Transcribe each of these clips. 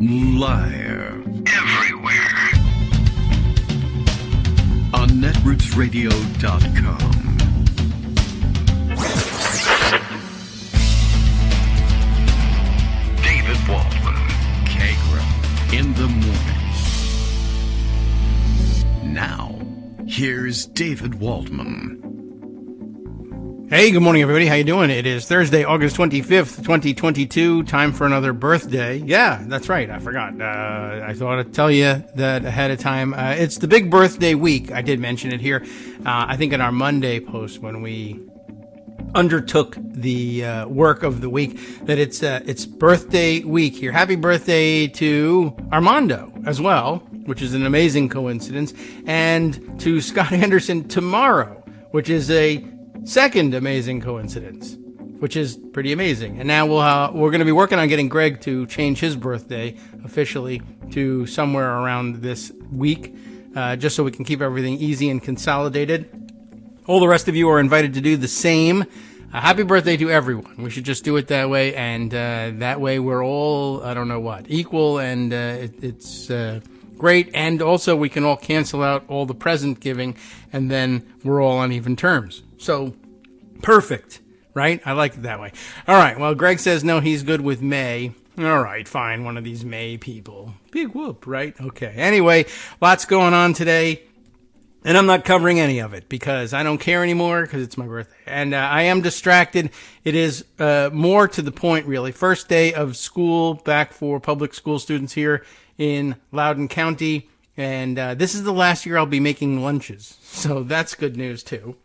Live. Everywhere. On netrootsradio.com. David Waldman. Kagro. In the morning. Now, here's David Waldman. Hey, good morning, everybody. How you doing? It is Thursday, August 25th, 2022. Time for another birthday. Yeah, that's right. I forgot. I thought I'd tell you that ahead of time. It's the big birthday week. I did mention it here. I think in our Monday post when we undertook the work of the week that it's birthday week here. Happy birthday to Armando as well, which is an amazing coincidence, and to Scott Anderson tomorrow, which is a second amazing coincidence, which is pretty amazing. And now we're going to be working on getting Greg to change his birthday officially to somewhere around this week, just so we can keep everything easy and consolidated. All the rest of you are invited to do the same. Happy birthday to everyone. We should just do it that way, and that way we're all, I don't know what, equal, and it's great. And also we can all cancel out all the present giving, and then we're all on even terms. So, perfect, right? I like it that way. All right, well, Greg says no, he's good with May. All right, fine, one of these May people. Big whoop, right? Okay, anyway, lots going on today, and I'm not covering any of it because I don't care anymore because it's my birthday. And I am distracted. It is more to the point, really. First day of school back for public school students here in Loudoun County, and this is the last year I'll be making lunches, so that's good news, too.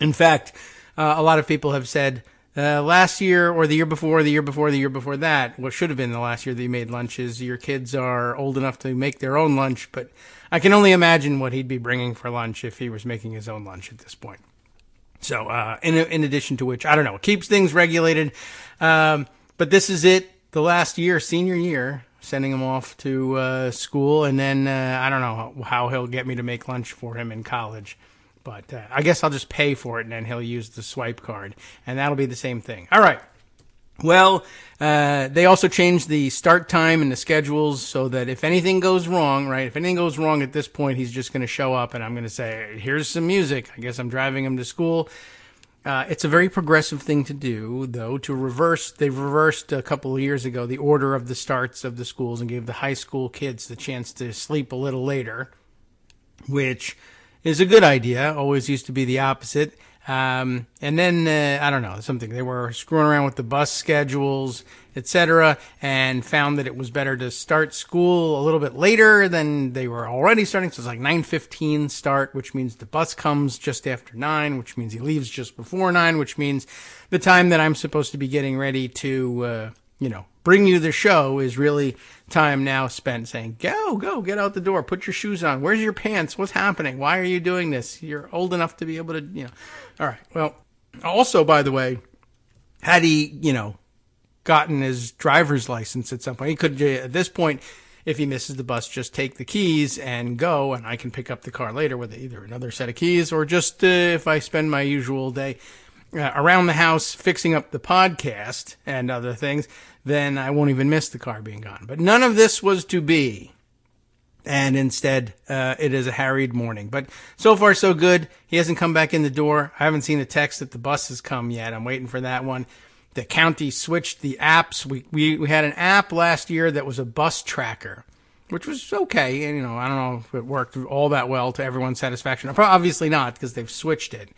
In fact, a lot of people have said last year or the year before that, what should have been the last year that you made lunches, your kids are old enough to make their own lunch, but I can only imagine what he'd be bringing for lunch if he was making his own lunch at this point. So, in addition to which, I don't know, it keeps things regulated, but this is it, the last year, senior year, sending him off to school, and then I don't know how he'll get me to make lunch for him in college. But I guess I'll just pay for it, and then he'll use the swipe card, and that'll be the same thing. All right. Well, they also changed the start time and the schedules so that if anything goes wrong, right, if anything goes wrong at this point, he's just going to show up, and I'm going to say, here's some music. I guess I'm driving him to school. It's a very progressive thing to do, though, they've reversed a couple of years ago the order of the starts of the schools and gave the high school kids the chance to sleep a little later, which is a good idea. Always used to be the opposite. And then, I don't know, they were screwing around with the bus schedules, etc., and found that it was better to start school a little bit later than they were already starting. So it's like 9:15 start, which means the bus comes just after 9, which means he leaves just before 9, which means the time that I'm supposed to be getting ready to, bring you the show is really time now spent saying, go, get out the door, put your shoes on. Where's your pants? What's happening? Why are you doing this? You're old enough to be able to, All right. Well, also, by the way, had he, gotten his driver's license at some point, he could, at this point, if he misses the bus, just take the keys and go, and I can pick up the car later with either another set of keys or just if I spend my usual day around the house fixing up the podcast and other things, then I won't even miss the car being gone. But none of this was to be. And instead, it is a harried morning. But so far, so good. He hasn't come back in the door. I haven't seen a text that the bus has come yet. I'm waiting for that one. The county switched the apps. We had an app last year that was a bus tracker, which was okay. And, I don't know if it worked all that well to everyone's satisfaction. Obviously not, because they've switched it.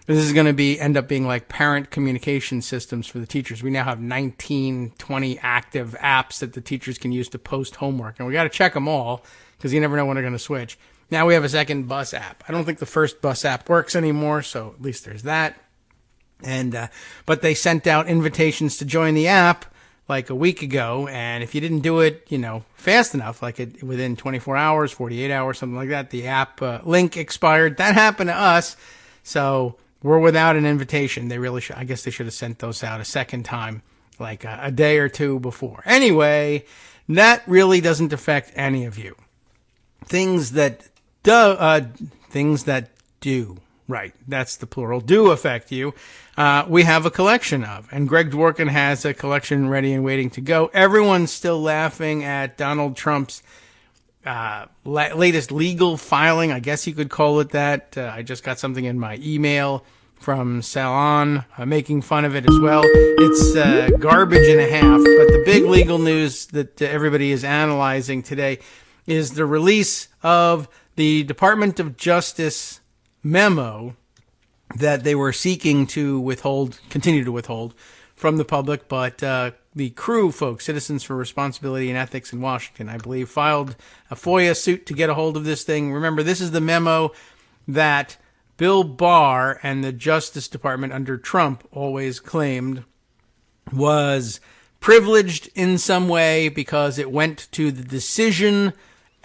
This is going to end up being like parent communication systems for the teachers. We now have 19, 20 active apps that the teachers can use to post homework. And we got to check them all because you never know when they're going to switch. Now we have a second bus app. I don't think the first bus app works anymore, so at least there's that. And but they sent out invitations to join the app like a week ago, and if you didn't do it, fast enough, like within 24 hours, 48 hours, something like that, the app link expired. That happened to us. So we're without an invitation. They really should. I guess they should have sent those out a second time, like a day or two before. Anyway, that really doesn't affect any of you. Things that do. Right, that's the plural, do affect you, we have a collection of. And Greg Dworkin has a collection ready and waiting to go. Everyone's still laughing at Donald Trump's latest legal filing, I guess you could call it that. I just got something in my email from Salon making fun of it as well. It's garbage and a half, but the big legal news that everybody is analyzing today is the release of the Department of Justice memo that they were seeking to continue to withhold from the public, but the crew folks, Citizens for Responsibility and Ethics in Washington, I believe, filed a FOIA suit to get a hold of this thing. Remember, this is the memo that Bill Barr and the Justice Department under Trump always claimed was privileged in some way because it went to the decision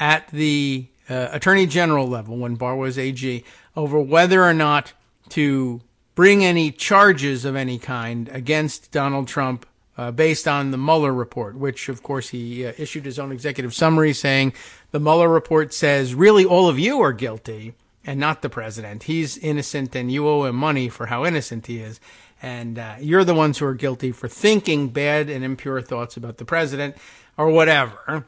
at the Attorney General level when Barr was AG over whether or not to bring any charges of any kind against Donald Trump based on the Mueller report, which, of course, he issued his own executive summary saying the Mueller report says really all of you are guilty and not the president. He's innocent and you owe him money for how innocent he is. And you're the ones who are guilty for thinking bad and impure thoughts about the president or whatever.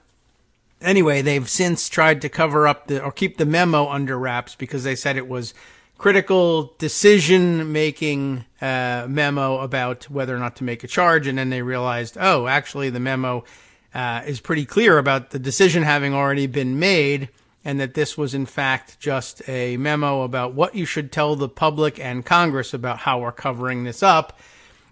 Anyway, they've since tried to cover up or keep the memo under wraps because they said it was critical decision-making memo about whether or not to make a charge. And then they realized, oh, actually the memo is pretty clear about the decision having already been made and that this was in fact just a memo about what you should tell the public and Congress about how we're covering this up.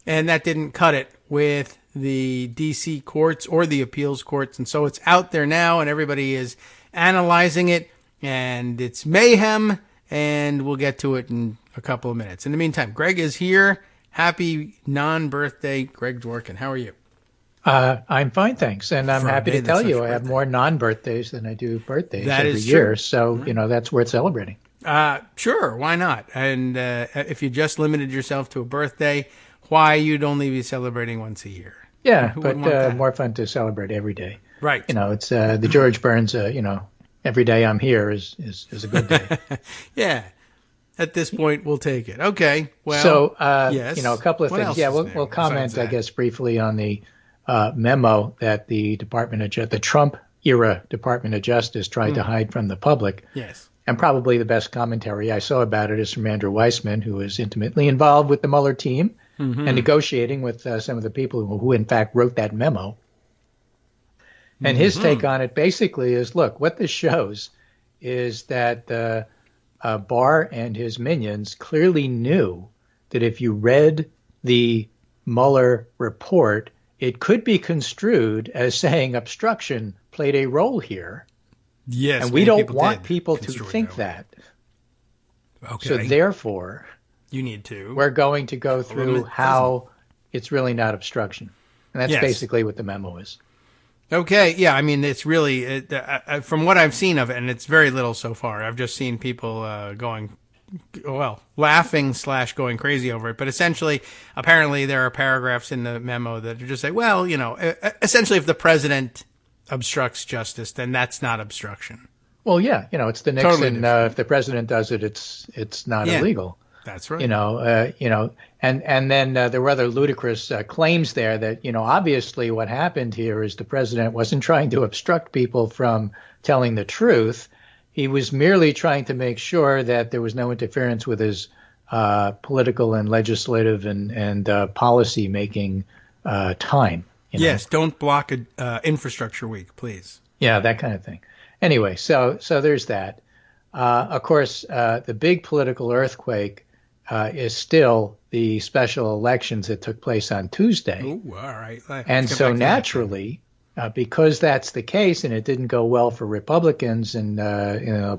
And that didn't cut it with the D.C. courts or the appeals courts. And so it's out there now and everybody is analyzing it and it's mayhem. And we'll get to it in a couple of minutes. In the meantime, Greg is here. Happy non-birthday, Greg Dworkin. How are you? I'm fine, thanks. And I'm happy to tell you I have more non-birthdays than I do birthdays every year. So, that's worth celebrating. Sure, why not? And if you just limited yourself to a birthday, why you'd only be celebrating once a year? Yeah, but more fun to celebrate every day. Right. It's the George Burns, every day I'm here is a good day. Yeah. At this point, we'll take it. Okay. Well, so, yes. A couple of things. Yeah, we'll comment, I guess, briefly on the memo that the the Trump-era Department of Justice tried to hide from the public. Yes. And probably the best commentary I saw about it is from Andrew Weissman, who was intimately involved with the Mueller team and negotiating with some of the people who, in fact, wrote that memo. And his take on it basically is, look, what this shows is that Barr and his minions clearly knew that if you read the Mueller report, it could be construed as saying obstruction played a role here. Yes. And we don't want people to think that. Okay. So therefore, you need to. We're going to go through how it's really not obstruction. And that's basically what the memo is. Okay, yeah, I mean, it's really, from what I've seen of it, and it's very little so far, I've just seen people laughing / going crazy over it. But essentially, apparently there are paragraphs in the memo that are just say, well, essentially if the president obstructs justice, then that's not obstruction. Well, yeah, it's the Nixon, if the president does it, it's not illegal. That's right. And then there were other ludicrous claims there that, obviously what happened here is the president wasn't trying to obstruct people from telling the truth. He was merely trying to make sure that there was no interference with his political and legislative and policy making time. Yes, don't block infrastructure week, please. Yeah, that kind of thing. Anyway, so there's that. Of course, the big political earthquake is still the special elections that took place on Tuesday. Ooh, all right. And so naturally, because that's the case and it didn't go well for Republicans and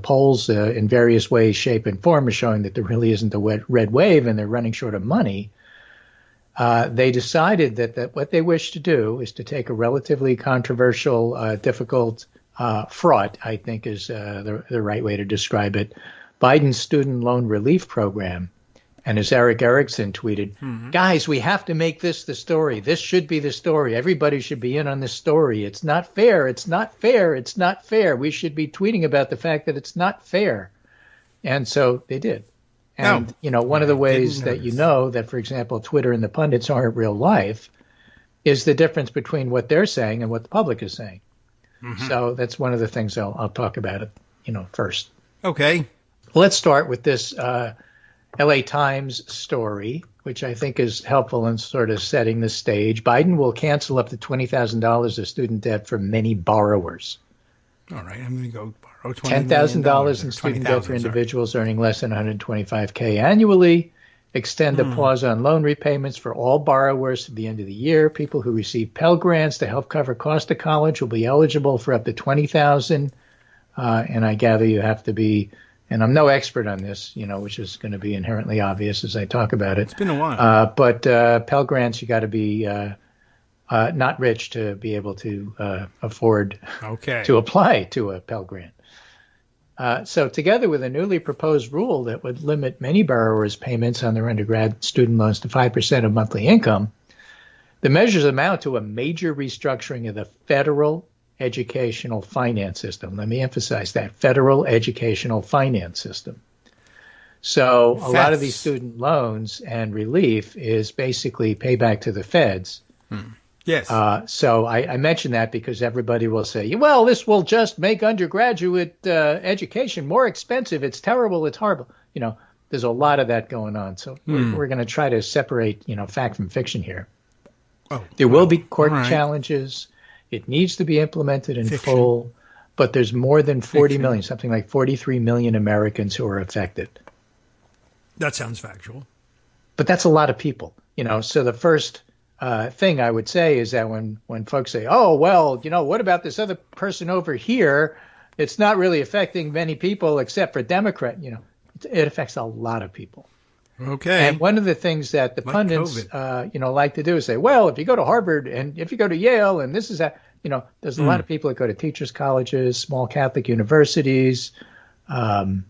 polls in various ways, shape, and form are showing that there really isn't a red wave and they're running short of money, they decided that what they wish to do is to take a relatively controversial, difficult, fraught, I think is the right way to describe it, Biden's student loan relief program. And as Eric Erickson tweeted, guys, we have to make this the story. This should be the story. Everybody should be in on this story. It's not fair. It's not fair. It's not fair. We should be tweeting about the fact that it's not fair. And so they did. And, one of the ways that that, for example, Twitter and the pundits aren't real life is the difference between what they're saying and what the public is saying. Mm-hmm. So that's one of the things I'll talk about, first. Okay. Let's start with this LA Times story, which I think is helpful in sort of setting the stage. Biden will cancel up to $20,000 of student debt from many borrowers. All right, I'm going to go borrow $10,000 in student debt for individuals earning less than $125K annually. Extend the pause on loan repayments for all borrowers to the end of the year. People who receive Pell Grants to help cover cost of college will be eligible for up to $20,000. And I gather you have to be, and I'm no expert on this, which is going to be inherently obvious as I talk about it. It's been a while. But Pell Grants, you got to be not rich to be able to afford to apply to a Pell Grant. So together with a newly proposed rule that would limit many borrowers' payments on their undergrad student loans to 5% of monthly income, the measures amount to a major restructuring of the federal educational finance system. Let me emphasize that, federal educational finance system. So a lot of these student loans and relief is basically payback to the feds. Yes. So I mention that because everybody will say, well, this will just make undergraduate education more expensive. It's terrible. It's horrible. There's a lot of that going on. So we're going to try to separate, fact from fiction here. There will be court challenges. It needs to be implemented in full. But there's more than 40 million, something like 43 million Americans who are affected. That sounds factual. But that's a lot of people. So the first thing I would say is that when folks say, oh, well, what about this other person over here? It's not really affecting many people except for Democrat. It affects a lot of people. Okay. And one of the things that the pundits, like to do is say, well, if you go to Harvard and if you go to Yale and this is that, there's a lot of people that go to teachers' colleges, small Catholic universities. There's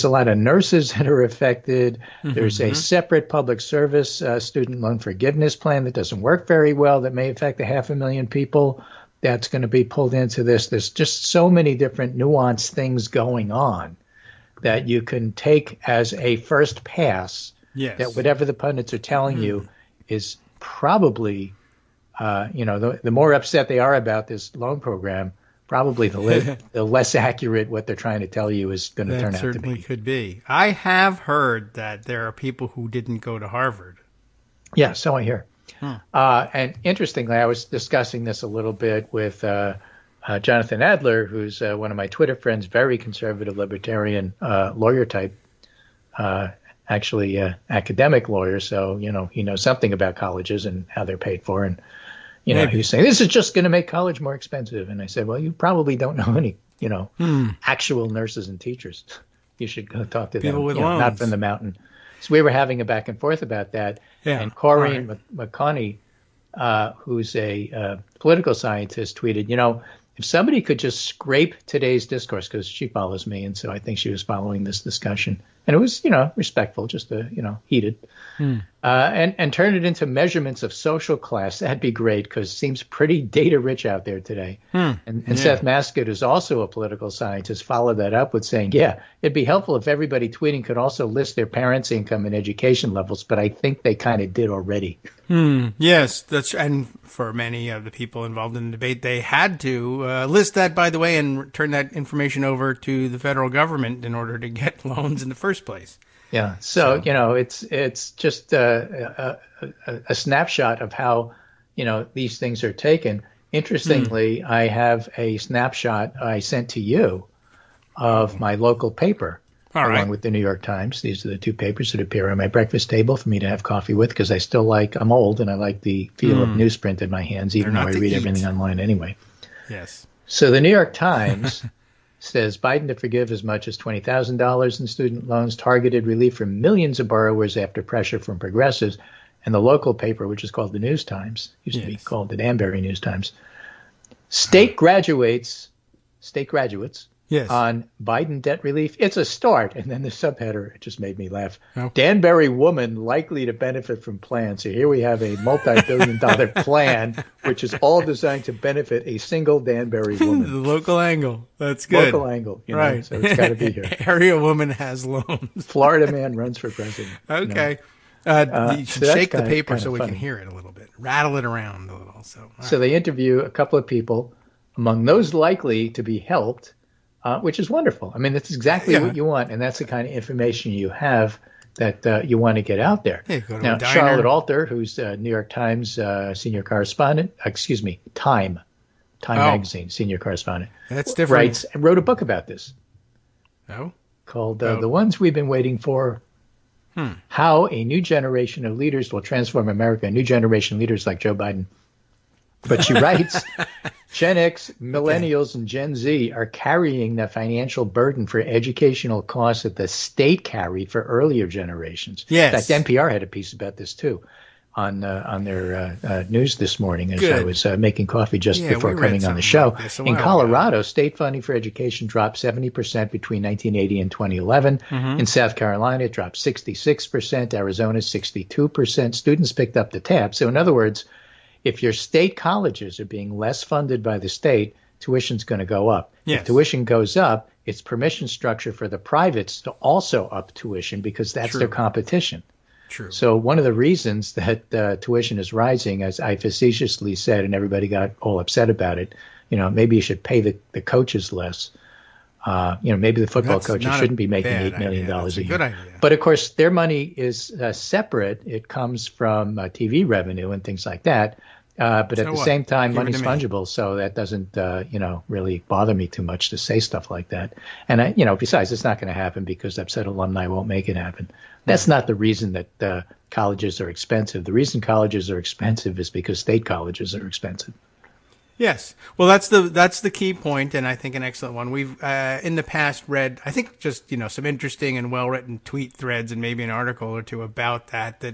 a lot of nurses that are affected. There's a separate public service student loan forgiveness plan that doesn't work very well that may affect 500,000 people. That's going to be pulled into this. There's just so many different nuanced things going on that you can take as a first pass that whatever the pundits are telling you is probably, the more upset they are about this loan program, probably the less accurate what they're trying to tell you is going to turn out to be. That certainly could be. I have heard that there are people who didn't go to Harvard. Yeah, so I hear. And interestingly, I was discussing this a little bit with Jonathan Adler, who's one of my Twitter friends, very conservative libertarian lawyer type, actually academic lawyer. So, he knows something about colleges and how they're paid for. And he was saying, this is just going to make college more expensive. And I said, well, you probably don't know any, actual nurses and teachers. You should go talk to people them, with loans. Not from the mountain. So we were having a back and forth about that. Yeah. And Corinne McConney, who's a political scientist, tweeted, if somebody could just scrape today's discourse, because she follows me, and so I think she was following this discussion. And it was, respectful, just, heated. And turn it into measurements of social class. That'd be great because it seems pretty data rich out there today. And Seth Maskett, who's also a political scientist, followed that up with saying, it'd be helpful if everybody tweeting could also list their parents' income and education levels. But I think they kind of did already. Yes, and for many of the people involved in the debate, they had to list that, by the way, and turn that information over to the federal government in order to get loans in the first place. Yeah. So it's just a snapshot of how, these things are taken. Interestingly, I have a snapshot I sent to you of my local paper, along with the New York Times. These are the two papers that appear on my breakfast table for me to have coffee with because I still I'm old and I like the feel of newsprint in my hands, even though I read everything online anyway. Yes. So the New York Times says Biden to forgive as much as $20,000 in student loans, targeted relief for millions of borrowers after pressure from progressives. And the local paper, which is called the News Times, used to be called the Danbury News Times, state graduates Yes. on Biden debt relief. It's a start. And then the subheader, it just made me laugh. Oh. Danbury woman likely to benefit from plan. So here we have a multi-billion-dollar plan, which is all designed to benefit a single Danbury The woman. local angle. That's good. Local angle, you know, Right. so it's got to be here. Area woman has loans. Florida man runs for president. Okay. You should so that's shake the kinda- paper kinda so we funny. can hear it a little bit. Rattle it around a little. So they interview a couple of people. Among those likely to be helped, which is wonderful. I mean, that's exactly what you want, and that's the kind of information you have that you want to get out there. Yeah, go to Now, a diner. Charlotte Alter, who's New York Times senior correspondent, Time magazine senior correspondent, That's different. wrote a book about this No? called The Ones We've Been Waiting For, How a New Generation of Leaders Will Transform America, a new generation of leaders like Joe Biden. But she writes, Gen X, Millennials, and Gen Z are carrying the financial burden for educational costs that the state carried for earlier generations. Yes. In fact, NPR had a piece about this too on their news this morning as I was making coffee just before we read coming on the something show. like this a In while Colorado, state funding for education dropped 70% between 1980 and 2011. In South Carolina, it dropped 66%. Arizona, 62%. Students picked up the tab. So in other words, if your state colleges are being less funded by the state, tuition's going to go up. Yes. If tuition goes up, it's permission structure for the privates to also up tuition because that's their competition. True. So one of the reasons that tuition is rising, as I facetiously said, and everybody got all upset about it, maybe you should pay the coaches less. Maybe the football That's coaches not a shouldn't be making bad $8 million idea. a That's a year. good idea. But of course, their money is separate. It comes from TV revenue and things like that. But at the same time, Give it money's to me. fungible, so that doesn't, really bother me too much to say stuff like that. And besides, it's not going to happen because upset alumni won't make it happen. That's not the reason that colleges are expensive. The reason colleges are expensive is because state colleges are expensive. Yes. Well, that's the key point, and I think an excellent one. We've in the past read, I think, just some interesting and well-written tweet threads and maybe an article or two about that.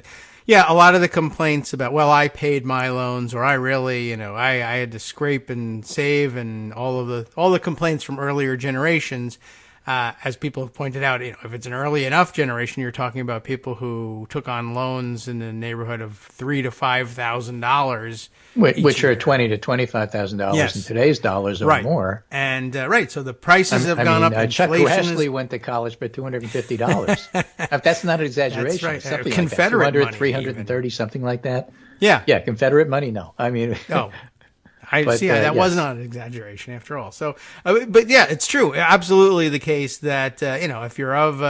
Yeah, a lot of the complaints about, well, I paid my loans, or I really, I had to scrape and save, and all the complaints from earlier generations. As people have pointed out, if it's an early enough generation, you're talking about people who took on loans in the neighborhood of $3,000 to $5,000, which are $20,000 to $25,000 in today's dollars or more. And so the prices have gone up. Chuck Inflation Grassley went to college for $250. That's not an exaggeration. That's right. Something Confederate like that. money, 330, something like that. Yeah. Confederate money. No, I mean, I see. That was not an exaggeration after all. So, but yeah, it's true. Absolutely the case that, if you're of,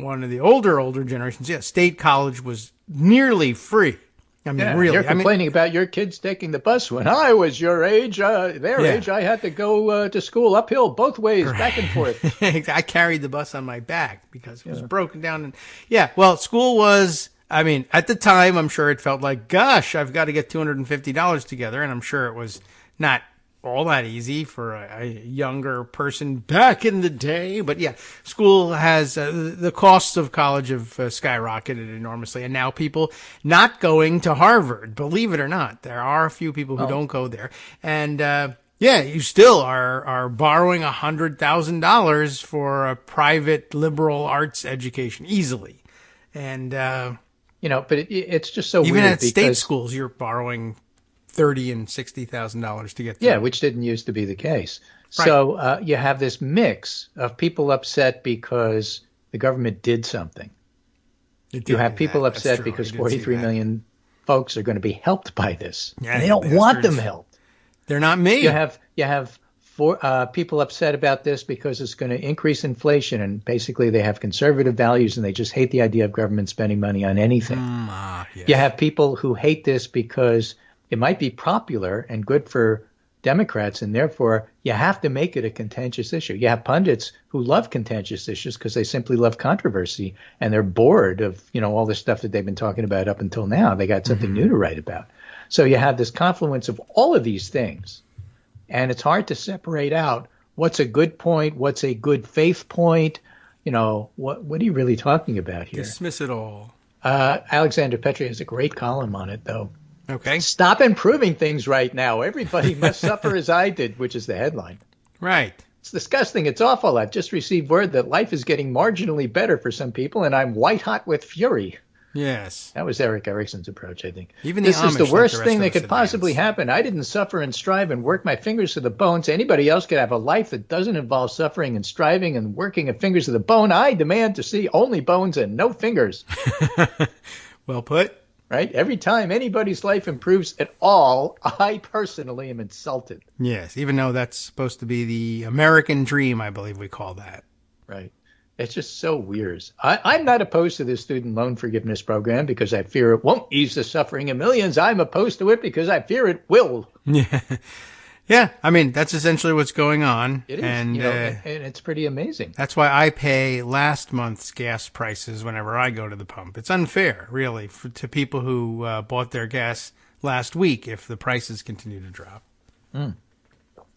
one of the older generations, state college was nearly free. I mean, really. You're complaining about your kids taking the bus. When I was your age, age, I had to go to school uphill both ways, back and forth. I carried the bus on my back because it was broken down. And school was, at the time, I'm sure it felt like, gosh, I've got to get $250 together. And I'm sure it was not all that easy for a younger person back in the day. But school has, the costs of college have skyrocketed enormously. And now people not going to Harvard, believe it or not, there are a few people who don't go there. And, you still are borrowing $100,000 for a private liberal arts education easily. And, but it's just so even weird at state schools, you're borrowing $30,000 and $60,000 to get through. Yeah, which didn't used to be the case. Right. So you have this mix of people upset because the government did something. You have people upset because 43 million folks are going to be helped by this. Yeah, and they don't want them helped. They're not me. You have people upset about this because it's going to increase inflation, and basically they have conservative values and they just hate the idea of government spending money on anything. Yes. You have people who hate this because it might be popular and good for Democrats, and therefore you have to make it a contentious issue. You have pundits who love contentious issues because they simply love controversy, and they're bored of all the stuff that they've been talking about up until now. They got something new to write about. So you have this confluence of all of these things, and it's hard to separate out what's a good point, what's a good faith point. What are you really talking about here? Dismiss it all. Alexander Petri has a great column on it, though. Okay. Stop improving things right now. Everybody must suffer as I did, which is the headline. Right. It's disgusting. It's awful. I've just received word that life is getting marginally better for some people, and I'm white hot with fury. Yes. That was Eric Erickson's approach, I think. Even the this is Amish, the like worst the rest thing of that us could possibly happen. I didn't suffer and strive and work my fingers to the bones. Anybody else could have a life that doesn't involve suffering and striving and working of fingers to the bone. I demand to see only bones and no fingers. Well put. Right? Every time anybody's life improves at all, I personally am insulted. Yes, even though that's supposed to be the American dream, I believe we call that. Right. It's just so weird. I'm not opposed to this student loan forgiveness program because I fear it won't ease the suffering of millions. I'm opposed to it because I fear it will. Yeah. Yeah, I mean, that's essentially what's going on. It is, and it's pretty amazing. That's why I pay last month's gas prices whenever I go to the pump. It's unfair, really, to people who bought their gas last week if the prices continue to drop.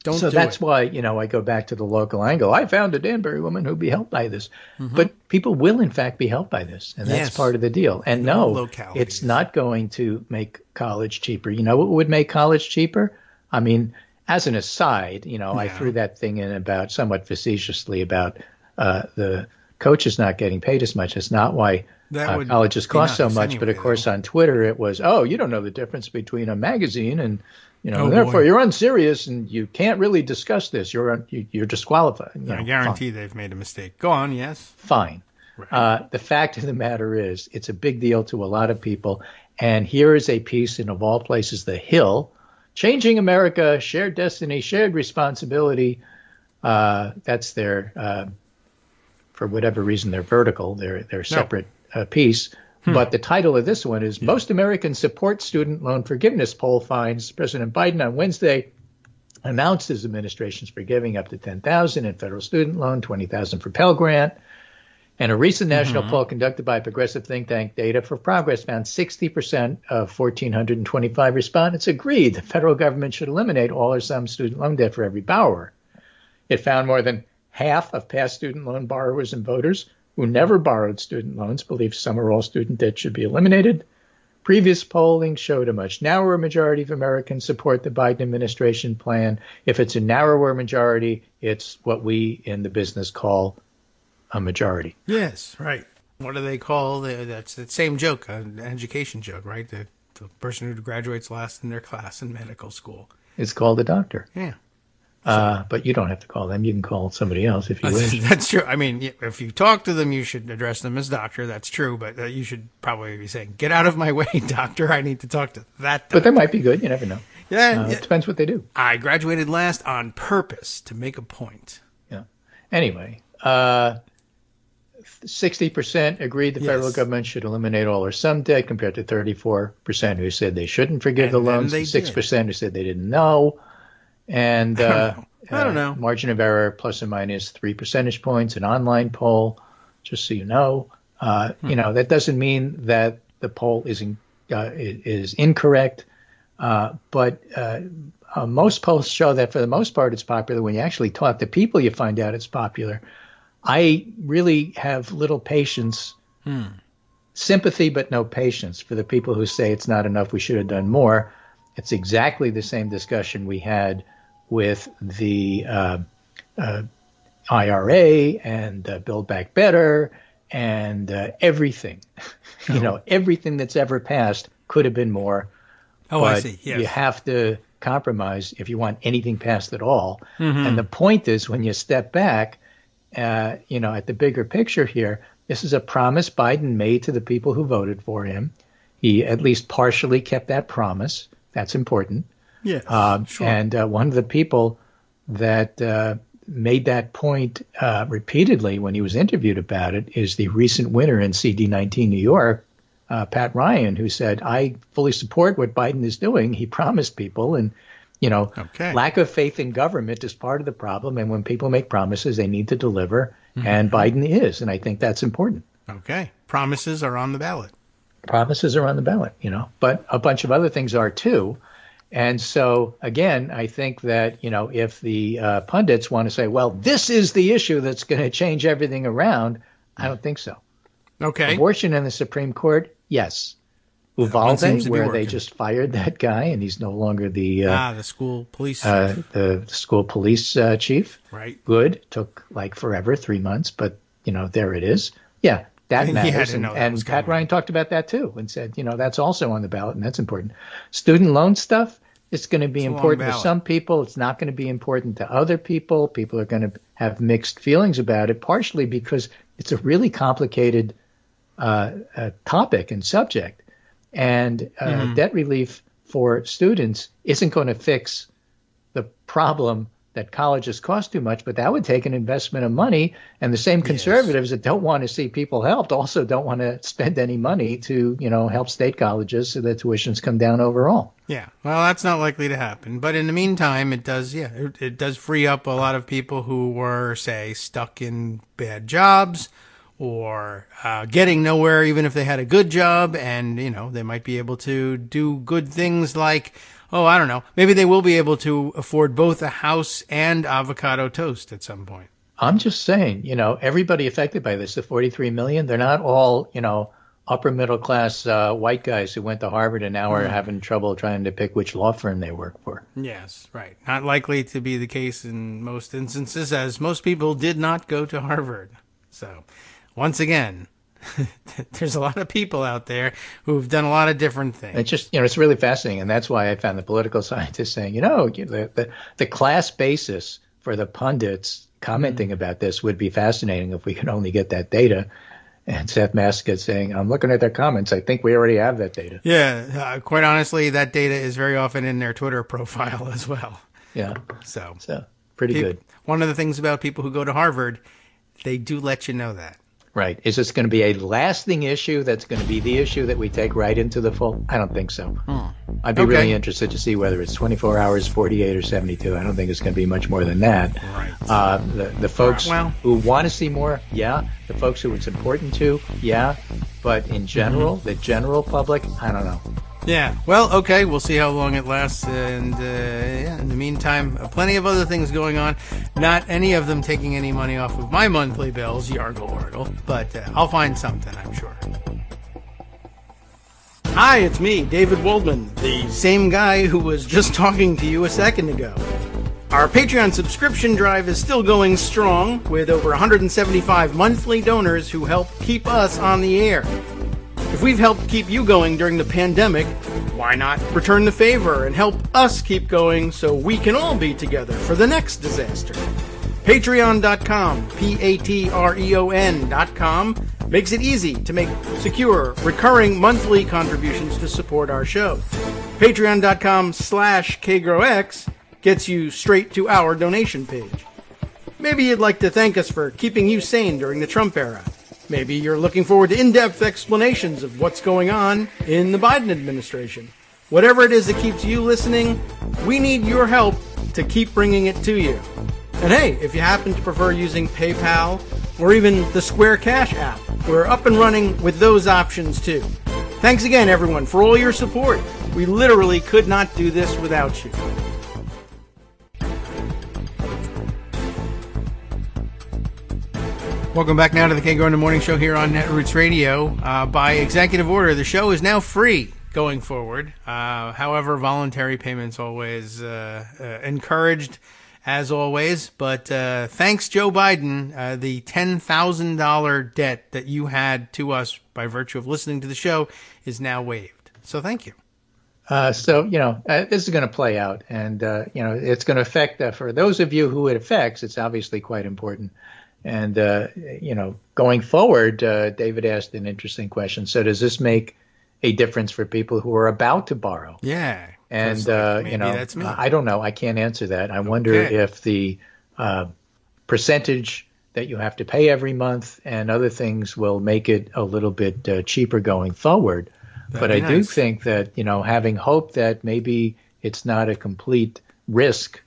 So that's why, I go back to the local angle. I found a Danbury woman who'd be helped by this. But people will, in fact, be helped by this. And that's part of the deal. And no, it's not going to make college cheaper. You know what would make college cheaper? I mean, as an aside, I threw that thing in somewhat facetiously about the coaches not getting paid as much. It's not why colleges cost so much. Anyway, but, of course, on Twitter, it was, you don't know the difference between a magazine and therefore you're unserious and you can't really discuss this. You're disqualified. I guarantee they've made a mistake. Go on, yes. Fine. Right. The fact of the matter is it's a big deal to a lot of people. And here is a piece in, of all places, The Hill, Changing America, Shared Destiny, Shared Responsibility. That's their, for whatever reason, they're vertical. They're separate piece. But the title of this one is Most Americans Support Student Loan Forgiveness Poll Finds President Biden on Wednesday announced his administration's forgiving up to $10,000 in federal student loan, $20,000 for Pell Grant. And a recent national poll conducted by progressive think tank Data for Progress found 60% of 1,425 respondents agreed the federal government should eliminate all or some student loan debt for every borrower. It found more than half of past student loan borrowers and voters who never borrowed student loans believe some or all student debt should be eliminated. Previous polling showed a much narrower majority of Americans support the Biden administration plan. If it's a narrower majority, it's what we in the business call a majority. Yes, right. What do they call that's the same joke, an education joke, right? The person who graduates last in their class in medical school. It's called a doctor. Yeah. But you don't have to call them. You can call somebody else if you wish. That's true. I mean, if you talk to them, you should address them as doctor. That's true. But you should probably be saying, get out of my way, doctor. I need to talk to that doctor. But that might be good. You never know. Yeah. It depends what they do. I graduated last on purpose to make a point. Yeah. Anyway, 60% agreed the federal government should eliminate all or some debt compared to 34% who said they shouldn't forgive the loans, 6% who said they didn't know. And I don't know. Margin of error plus or minus 3 percentage points, an online poll, just so you know. That doesn't mean that the poll is incorrect, but most polls show that for the most part it's popular. When you actually talk to people, you find out it's popular. I really have little patience, sympathy but no patience for the people who say it's not enough, we should have done more. It's exactly the same discussion we had with the IRA and Build Back Better and everything. Everything that's ever passed could have been more. Oh, but I see. Yes. You have to compromise if you want anything passed at all. And the point is, when you step back, at the bigger picture here, this is a promise Biden made to the people who voted for him. He at least partially kept that promise. That's important. Yeah, sure. And one of the people that made that point repeatedly when he was interviewed about it is the recent winner in CD19 New York, Pat Ryan, who said, I fully support what Biden is doing. He promised people, and lack of faith in government is part of the problem. And when people make promises, they need to deliver. And Biden is. And I think that's important. Okay. Promises are on the ballot. Promises are on the ballot, but a bunch of other things are too. And so, again, I think that, if the pundits want to say, well, this is the issue that's going to change everything around, I don't think so. Okay. Abortion in the Supreme Court, yes. Uvalde, where they just fired that guy, and he's no longer the school police the school police chief. Right. Good. Took like forever, 3 months, but there it is. Yeah, that matters. And Pat Ryan talked about that too, and said that's also on the ballot, and that's important. Student loan stuff. It's going to be important to some people. It's not going to be important to other people. People are going to have mixed feelings about it, partially because it's a really complicated topic and subject. And debt relief for students isn't going to fix the problem that colleges cost too much, but that would take an investment of money. And the same conservatives that don't want to see people helped also don't want to spend any money to, help state colleges so that tuitions come down overall. Yeah, well, that's not likely to happen. But in the meantime, it does free up a lot of people who were, say, stuck in bad jobs or getting nowhere even if they had a good job. And, they might be able to do good things like, I don't know, maybe they will be able to afford both a house and avocado toast at some point. I'm just saying, everybody affected by this, the 43 million, they're not all, upper middle class white guys who went to Harvard and now are having trouble trying to pick which law firm they work for. Yes, right. Not likely to be the case in most instances, as most people did not go to Harvard. So, once again, there's a lot of people out there who've done a lot of different things. It's just, it's really fascinating. And that's why I found the political scientists saying, the class basis for the pundits commenting about this would be fascinating if we could only get that data. And Seth Maskett saying, I'm looking at their comments. I think we already have that data. Yeah, quite honestly, that data is very often in their Twitter profile as well. Yeah. So pretty good. One of the things about people who go to Harvard, they do let you know that. Right. Is this going to be a lasting issue that's going to be the issue that we take right into the full? I don't think so. I'd be really interested to see whether it's 24 hours, 48, or 72. I don't think it's going to be much more than that. Right. The folks who want to see more, yeah. The folks who it's important to, yeah. But in general, the general public, I don't know. Yeah, well, okay, we'll see how long it lasts, and in the meantime, plenty of other things going on, not any of them taking any money off of my monthly bills, yargle wargle, but I'll find something, I'm sure. Hi, it's me, David Waldman, the same guy who was just talking to you a second ago. Our Patreon subscription drive is still going strong, with over 175 monthly donors who help keep us on the air. If we've helped keep you going during the pandemic, why not return the favor and help us keep going so we can all be together for the next disaster? Patreon.com, Patreon.com, makes it easy to make secure, recurring monthly contributions to support our show. Patreon.com/KagroX gets you straight to our donation page. Maybe you'd like to thank us for keeping you sane during the Trump era. Maybe you're looking forward to in-depth explanations of what's going on in the Biden administration. Whatever it is that keeps you listening, we need your help to keep bringing it to you. And hey, if you happen to prefer using PayPal or even the Square Cash app, we're up and running with those options too. Thanks again, everyone, for all your support. We literally could not do this without you. Welcome back now to the Kagro in the Morning Show here on Netroots Radio. By executive order, the show is now free going forward. However, voluntary payments always encouraged, as always. But thanks, Joe Biden, the $10,000 debt that you had to us by virtue of listening to the show is now waived. So thank you. This is going to play out. And, it's going to affect, for those of you who it affects, it's obviously quite important. And, going forward, David asked an interesting question. So does this make a difference for people who are about to borrow? Yeah. And, that's me. I don't know. I can't answer that. I wonder if the percentage that you have to pay every month and other things will make it a little bit cheaper going forward. But I do think that, having hope that maybe it's not a complete risk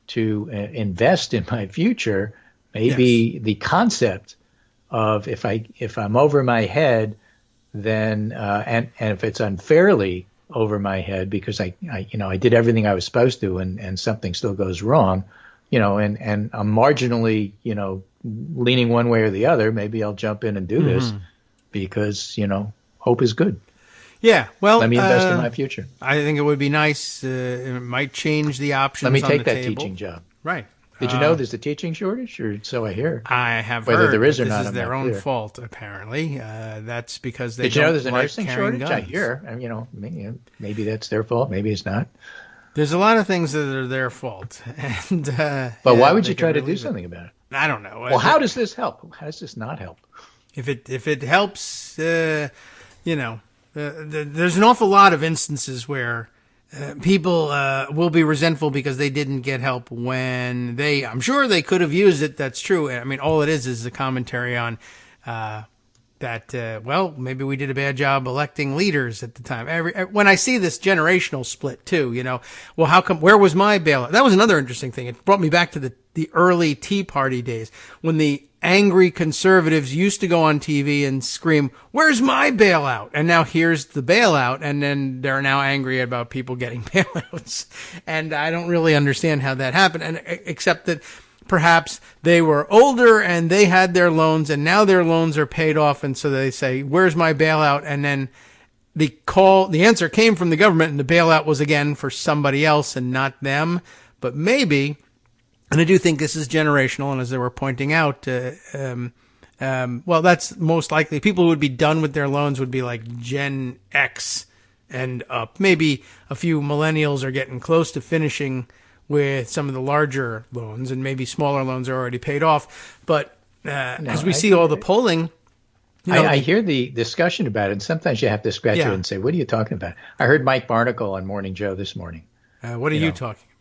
to invest in my future. Maybe the concept of if I'm over my head, then and if it's unfairly over my head because I did everything I was supposed to and something still goes wrong, and I'm marginally leaning one way or the other, maybe I'll jump in and do this because hope is good. Yeah, well, let me invest in my future. I think it would be nice. It might change the options. Let me on take the that table. teaching job. Right. Did you know there's a teaching shortage, or so I hear? I have Whether heard there is or this not, is I'm their not own clear. fault, apparently. That's because they Did you don't know there's a like nursing carrying shortage? I guns. hear. Maybe that's their fault. Maybe it's not. There's a lot of things that are their fault. And But why would you try to do something about it? I don't know. Well, how does this help? How does this not help? If it helps, there's an awful lot of instances where people will be resentful because they didn't get help when I'm sure they could have used it. That's true. I mean, all it is a commentary on that, maybe we did a bad job electing leaders at the time. When I see this generational split too, well, how come, where was my bailout? That was another interesting thing. It brought me back to the early Tea Party days when the angry conservatives used to go on TV and scream, "Where's my bailout?" And now here's the bailout. And then they're now angry about people getting bailouts. And I don't really understand how that happened. And except that perhaps they were older and they had their loans and now their loans are paid off. And so they say, "Where's my bailout?" And then the answer came from the government and the bailout was again for somebody else and not them. But maybe, and I do think this is generational, and as they were pointing out, that's most likely. People who would be done with their loans would be like Gen X and up. Maybe a few millennials are getting close to finishing with some of the larger loans, and maybe smaller loans are already paid off. But as we see all the polling, I hear the discussion about it, and sometimes you have to scratch your head and say, "What are you talking about?" I heard Mike Barnacle on Morning Joe this morning. What are you talking about?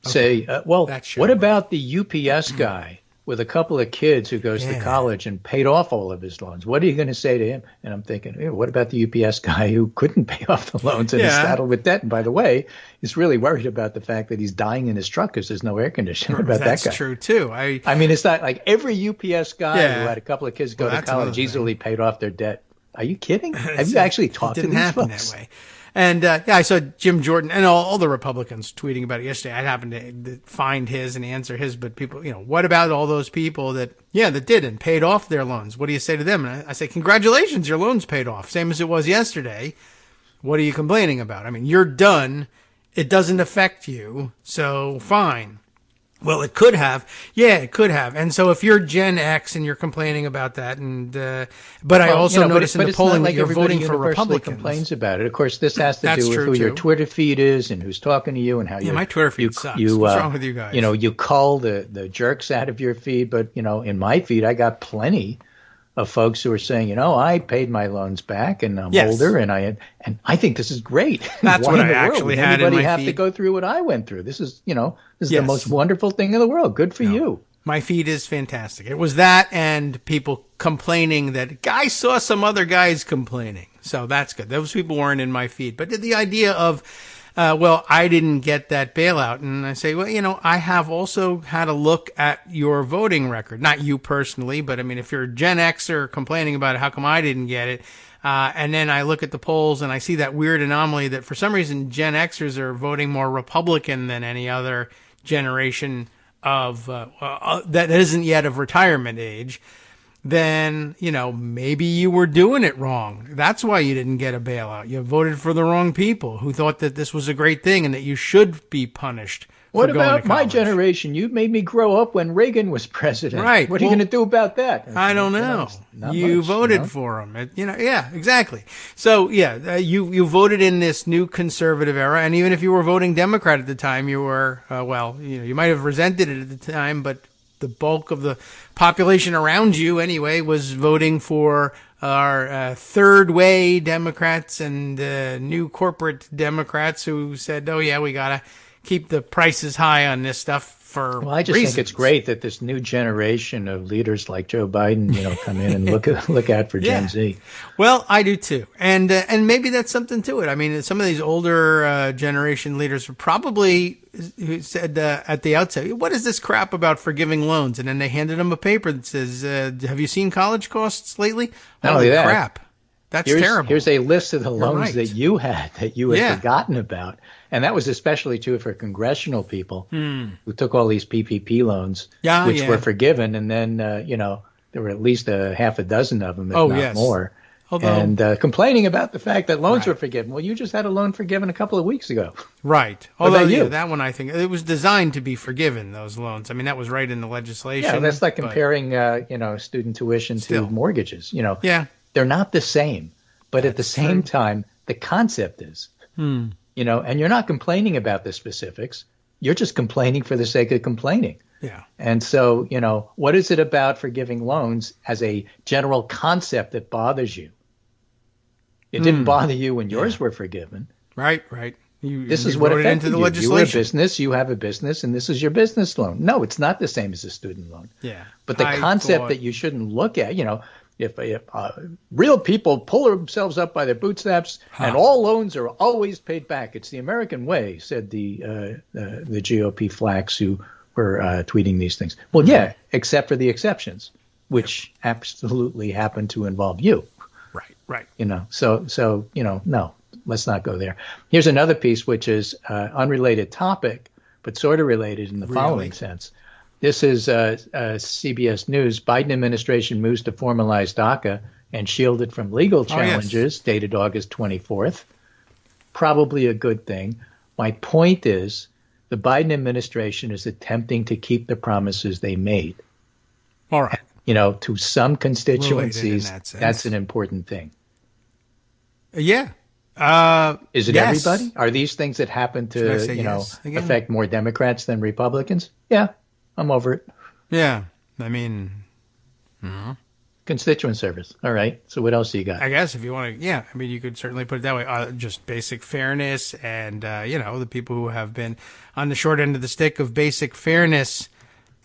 Say, what about the UPS guy with a couple of kids who goes to college and paid off all of his loans? What are you going to say to him? And I'm thinking, what about the UPS guy who couldn't pay off the loans and is saddled with debt? And by the way, he's really worried about the fact that he's dying in his truck because there's no air conditioning. What about that guy? That's true, too. I mean, it's not like every UPS guy who had a couple of kids go to college easily paid off their debt. Are you kidding? Have you actually talked to these folks? That way. And, I saw Jim Jordan and all the Republicans tweeting about it yesterday. I happened to find his and answer his, but people, what about all those people that did and paid off their loans? What do you say to them? And I say, congratulations, your loan's paid off. Same as it was yesterday. What are you complaining about? I mean, you're done. It doesn't affect you. So fine. Well, it could have. Yeah, it could have. And so if you're Gen X and you're complaining about that, and but I also noticed in the polling that you're voting for Republicans. Complains about it. Of course, this has to do with who your Twitter feed is and who's talking to you and how my Twitter feed sucks. What's wrong with you guys? You cull the jerks out of your feed, but in my feed, I got plenty of folks who are saying, I paid my loans back and I'm older and I think this is great. That's what I actually had in my feed. Anybody have to go through what I went through? This is, this is the most wonderful thing in the world. Good for you. My feed is fantastic. It was that and people complaining that I saw some other guys complaining. So that's good. Those people weren't in my feed. But the idea of, I didn't get that bailout. And I say, I have also had a look at your voting record. Not you personally, but I mean, if you're a Gen Xer complaining about it, how come I didn't get it? And then I look at the polls and I see that weird anomaly that for some reason Gen Xers are voting more Republican than any other generation of that isn't yet of retirement age. Then, maybe you were doing it wrong. That's why you didn't get a bailout. You voted for the wrong people who thought that this was a great thing and that you should be punished. What about my generation? You made me grow up when Reagan was president. Right. What are you going to do about that? I don't know. You voted for him. Exactly. So, you voted in this new conservative era. And even if you were voting Democrat at the time, you were, you might have resented it at the time, but the bulk of the population around you anyway was voting for our third way Democrats and new corporate Democrats who said, we got to keep the prices high on this stuff for Well, I just reasons. think it's great that this new generation of leaders like Joe Biden, come in and look out for Gen Z. Well, I do too. And maybe that's something to it. I mean, some of these older generation leaders probably said at the outset, what is this crap about forgiving loans? And then they handed them a paper that says, have you seen college costs lately? Not only that, crap. That's terrible. Here's a list of the loans right. that you had forgotten about. And that was especially true for congressional people who took all these PPP loans, which were forgiven. And then, there were at least a half a dozen of them, if not more. and complaining about the fact that loans were forgiven. Well, you just had a loan forgiven a couple of weeks ago. Right. Although that one, I think, it was designed to be forgiven, those loans. I mean, that was right in the legislation. Yeah, that's like comparing, student tuition to mortgages. They're not the same. But at the same time, the concept is, and you're not complaining about the specifics. You're just complaining for the sake of complaining. Yeah. And so, what is it about forgiving loans as a general concept that bothers you? It didn't bother you when yours were forgiven. Right. This is what affected you. You were a business, you have a business, and this is your business loan. No, it's not the same as a student loan. Yeah. But the concept that you shouldn't look at, if real people pull themselves up by their bootstraps and all loans are always paid back. It's the American way, said the GOP flacks who were tweeting these things. Well, yeah, except for the exceptions, which absolutely happen to involve you. Right. So no, let's not go there. Here's another piece, which is unrelated topic, but sort of related in the following sense. This is CBS News. Biden administration moves to formalize DACA and shield it from legal challenges, dated August 24th. Probably a good thing. My point is the Biden administration is attempting to keep the promises they made. All right. To some constituencies, that's an important thing. Yeah. Is it everybody? Are these things that happen to, affect more Democrats than Republicans? Yeah, I'm over it. Yeah. I mean, constituent service. All right. So what else do you got? I guess if you want to, you could certainly put it that way. Just basic fairness and, the people who have been on the short end of the stick of basic fairness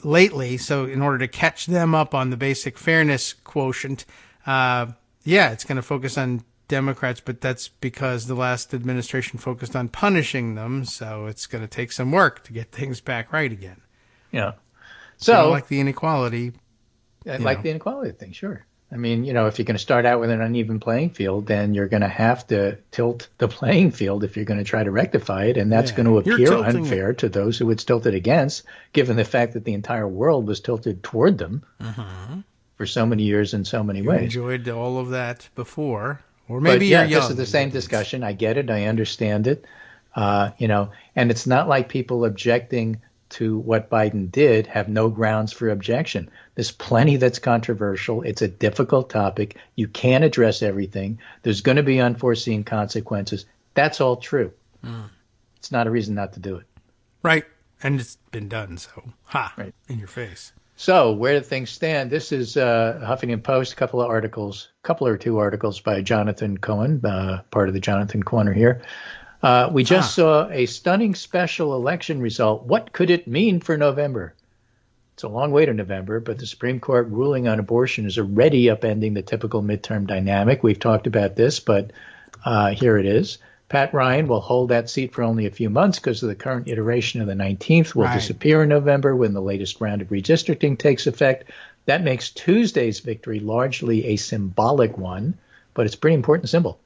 lately. So in order to catch them up on the basic fairness quotient, it's going to focus on Democrats, but that's because the last administration focused on punishing them. So it's going to take some work to get things back right again. Yeah. So like the inequality. The inequality thing, sure. I mean, if you're going to start out with an uneven playing field, then you're going to have to tilt the playing field if you're going to try to rectify it. And that's going to appear unfair to those who it's tilted against, given the fact that the entire world was tilted toward them for so many years in so many ways. Enjoyed all of that before. Or maybe you're young. This is the same discussion. I get it. I understand it. And it's not like people objecting to what Biden did have no grounds for objection. There's plenty that's controversial. It's a difficult topic. You can't address everything. There's going to be unforeseen consequences. That's all true. It's not a reason not to do it. Right. And it's been done. So, in your face. So where do things stand? This is Huffington Post, a couple or two articles by Jonathan Cohen, part of the Jonathan Corner here. We just saw a stunning special election result. What could it mean for November? It's a long way to November, but the Supreme Court ruling on abortion is already upending the typical midterm dynamic. We've talked about this, but here it is. Pat Ryan will hold that seat for only a few months because of the current iteration of the 19th will disappear in November when the latest round of redistricting takes effect. That makes Tuesday's victory largely a symbolic one, but it's a pretty important symbol.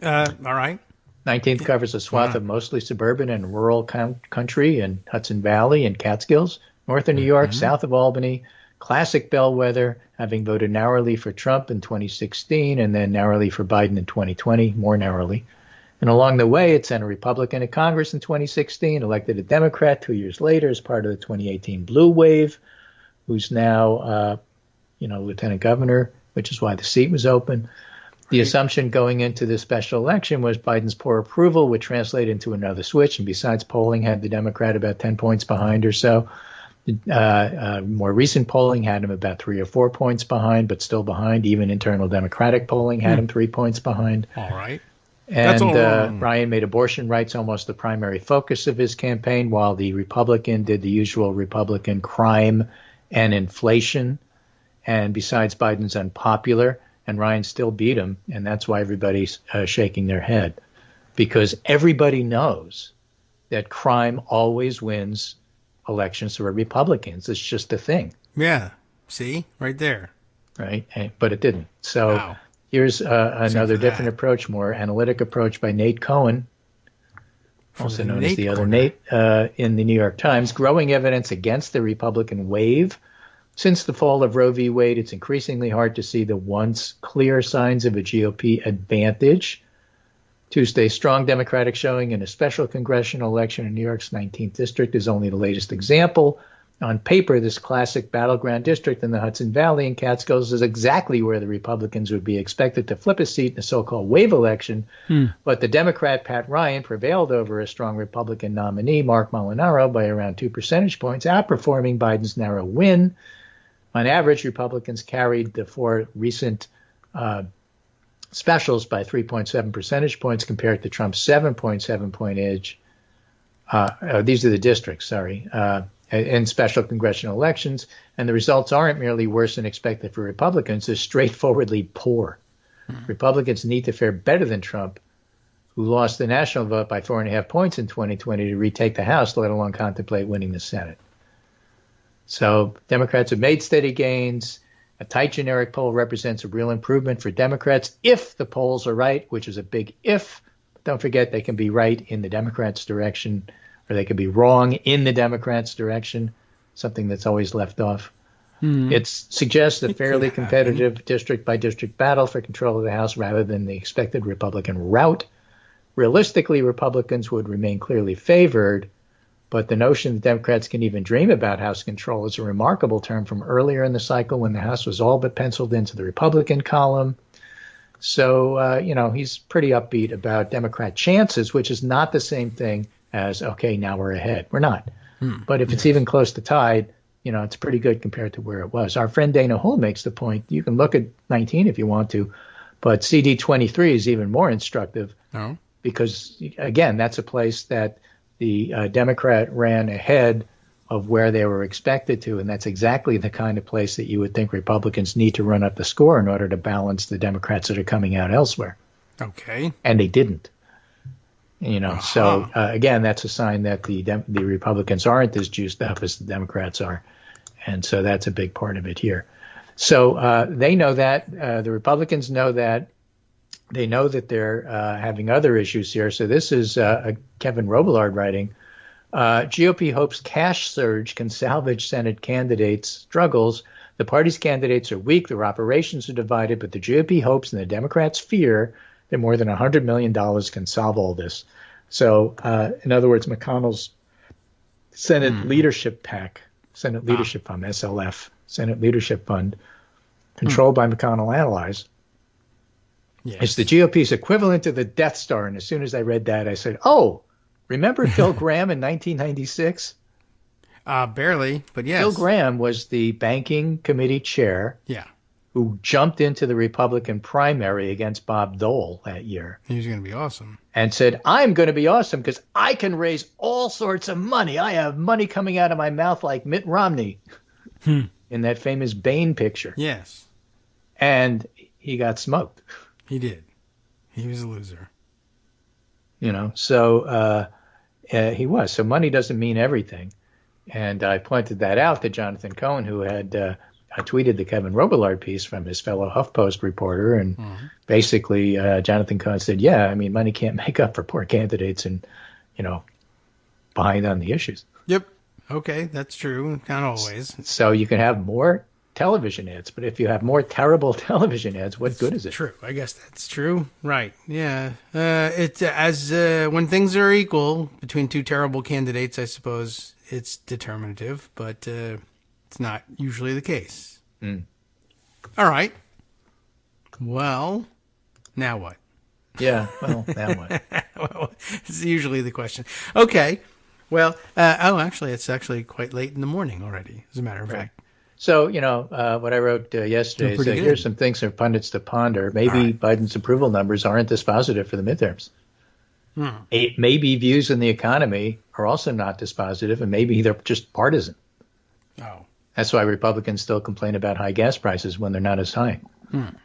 All right. 19th covers a swath of mostly suburban and rural country in Hudson Valley and Catskills, north of New York, south of Albany. Classic bellwether, having voted narrowly for Trump in 2016 and then narrowly for Biden in 2020, more narrowly. And along the way, it sent a Republican to Congress in 2016, elected a Democrat 2 years later as part of the 2018 blue wave, who's now, lieutenant governor, which is why the seat was open. The assumption going into this special election was Biden's poor approval would translate into another switch. And besides polling had the Democrat about 10 points behind or so. More recent polling had him about 3 or 4 points behind, but still behind. Even internal Democratic polling had him 3 points behind. All right. And Ryan made abortion rights almost the primary focus of his campaign, while the Republican did the usual Republican crime and inflation. And besides, Biden's unpopular, and Ryan still beat him, and that's why everybody's shaking their head. Because everybody knows that crime always wins elections for Republicans. It's just a thing. Yeah. See? Right there. Right? But it didn't. So here's another different approach, more analytic approach by Nate Cohen, also known as the other Nate, in the New York Times. Growing evidence against the Republican wave Since the fall of Roe v. Wade, it's increasingly hard to see the once clear signs of a GOP advantage. Tuesday's strong Democratic showing in a special congressional election in New York's 19th district is only the latest example. On paper, this classic battleground district in the Hudson Valley and Catskills is exactly where the Republicans would be expected to flip a seat in a so-called wave election. But the Democrat Pat Ryan prevailed over a strong Republican nominee, Mark Molinaro, by around 2 percentage points, outperforming Biden's narrow win. On average, Republicans carried the 4 recent specials by 3.7 percentage points compared to Trump's 7.7 point edge. These are the districts, in special congressional elections, and the results aren't merely worse than expected for Republicans, they're straightforwardly poor. Republicans need to fare better than Trump, who lost the national vote by 4.5 points in 2020 to retake the House, let alone contemplate winning the Senate. So Democrats have made steady gains. A tight generic poll represents a real improvement for Democrats if the polls are right, which is a big if. But don't forget, they can be right in the Democrats' direction, or they could be wrong in the Democrats' direction, something that's always left off. It suggests a fairly competitive district-by-district battle for control of the House rather than the expected Republican rout. Realistically, Republicans would remain clearly favored, but the notion that Democrats can even dream about House control is a remarkable term from earlier in the cycle when the House was all but penciled into the Republican column. So, he's pretty upbeat about Democrat chances, which is not the same thing as, okay, now we're ahead. We're not. But if it's even close to tied, it's pretty good compared to where it was. Our friend Dana Hull makes the point. You can look at 19 if you want to, but CD 23 is even more instructive because, again, that's a place that the Democrat ran ahead of where they were expected to, and that's exactly the kind of place that you would think Republicans need to run up the score in order to balance the Democrats that are coming out elsewhere. Okay. And they didn't. So again, that's a sign that the Republicans aren't as juiced up as the Democrats are. And so that's a big part of it here. So they know that. The Republicans know that. They know that they're having other issues here. So this is Kevin Robillard writing. GOP hopes cash surge can salvage Senate candidates' struggles. The party's candidates are weak. Their operations are divided. But the GOP hopes and the Democrats fear that more than $100 million can solve all this. So, in other words, McConnell's Senate Leadership PAC, Senate Leadership Fund, SLF, Senate Leadership Fund, controlled by McConnell allies, is the GOP's equivalent to the Death Star. And as soon as I read that, I said, oh, remember Phil Gramm in 1996? Barely, but yes. Phil Gramm was the banking committee chair. Yeah. Who jumped into the Republican primary against Bob Dole that year. He was going to be awesome. And said, I'm going to be awesome because I can raise all sorts of money. I have money coming out of my mouth like Mitt Romney in that famous Bain picture. Yes. And he got smoked. He did. He was a loser. So he was. So money doesn't mean everything. And I pointed that out to Jonathan Cohen, who had I tweeted the Kevin Robillard piece from his fellow HuffPost reporter, and basically Jonathan Cohen said, money can't make up for poor candidates and, behind on the issues. Yep. Okay, that's true. Not always. So you can have more television ads, but if you have more terrible television ads, what good is it? True. I guess that's true. Right. Yeah. When things are equal between two terrible candidates, I suppose it's determinative, but it's not usually the case. All right. Well, now what? Yeah, well, now what? Well, it's usually the question. Okay. Well, actually, it's actually quite late in the morning already, as a matter of fact. So, what I wrote yesterday is here's some things for pundits to ponder. Maybe Biden's approval numbers aren't dispositive for the midterms. Maybe views in the economy are also not dispositive, and maybe they're just partisan. Oh. That's why Republicans still complain about high gas prices when they're not as high.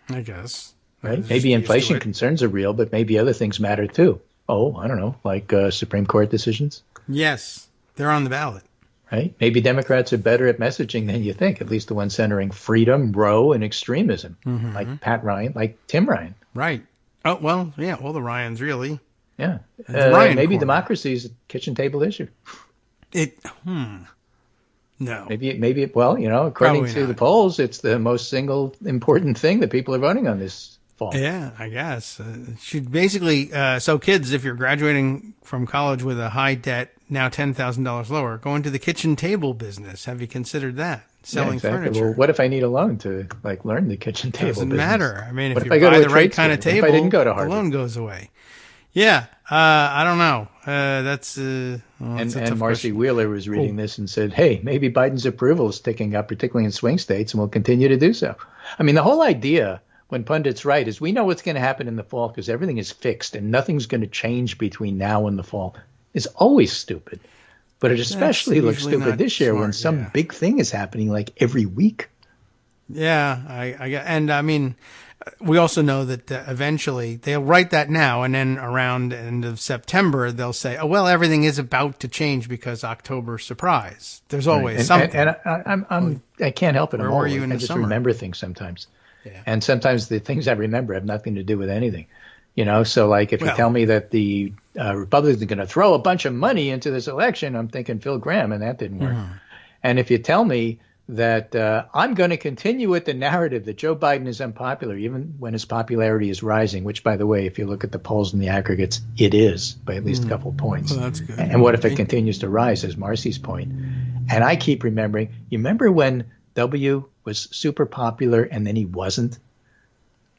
I guess. Right? Maybe inflation concerns are real, but maybe other things matter too. Oh, I don't know, like Supreme Court decisions. Yes, they're on the ballot. Right? Maybe Democrats are better at messaging than you think, at least the ones centering freedom, Roe, and extremism, like Pat Ryan, like Tim Ryan. Right. Oh, well, yeah, all the Ryans, really. Yeah. Maybe corner. Democracy is a kitchen table issue. No. Maybe. Well, according Probably to not. the polls, it's the most single important thing that people are voting on this fall. Yeah, I guess. Should basically, so kids, if you're graduating from college with a high debt, now $10,000 lower, go into the kitchen table business. Have you considered that? Selling exactly. furniture. Well, what if I need a loan to learn the kitchen table Doesn't business? matter. I mean, What if if you I go buy to a the right trade kind of school? table, What if I didn't go to the Harvard? loan goes away. Yeah, I don't know. That's And tough Marcy question. Wheeler was reading this and said, hey, maybe Biden's approval is ticking up, particularly in swing states, and will continue to do so. I mean, the whole idea, when pundits write, is we know what's going to happen in the fall because everything is fixed and nothing's going to change between now and the fall, is always stupid. But it especially looks usually stupid not this year when smart, some yeah. big thing is happening like every week. Yeah, and I mean, we also know that eventually they'll write that now, and then around the end of September they'll say, "Oh well, everything is about to change because October surprise." There's always something. And I can't help it. Where I'm were old. you in I the just summer? remember things sometimes. Yeah. And sometimes the things I remember have nothing to do with anything. So like if you Well- tell me that the Republicans are going to throw a bunch of money into this election, I'm thinking Phil Gramm, and that didn't work. And if you tell me that I'm going to continue with the narrative that Joe Biden is unpopular, even when his popularity is rising, which, by the way, if you look at the polls and the aggregates, it is by at least a couple of points. Well, that's good. And what if it continues to rise, as Marcy's point? And I keep remembering, you remember when W was super popular and then he wasn't?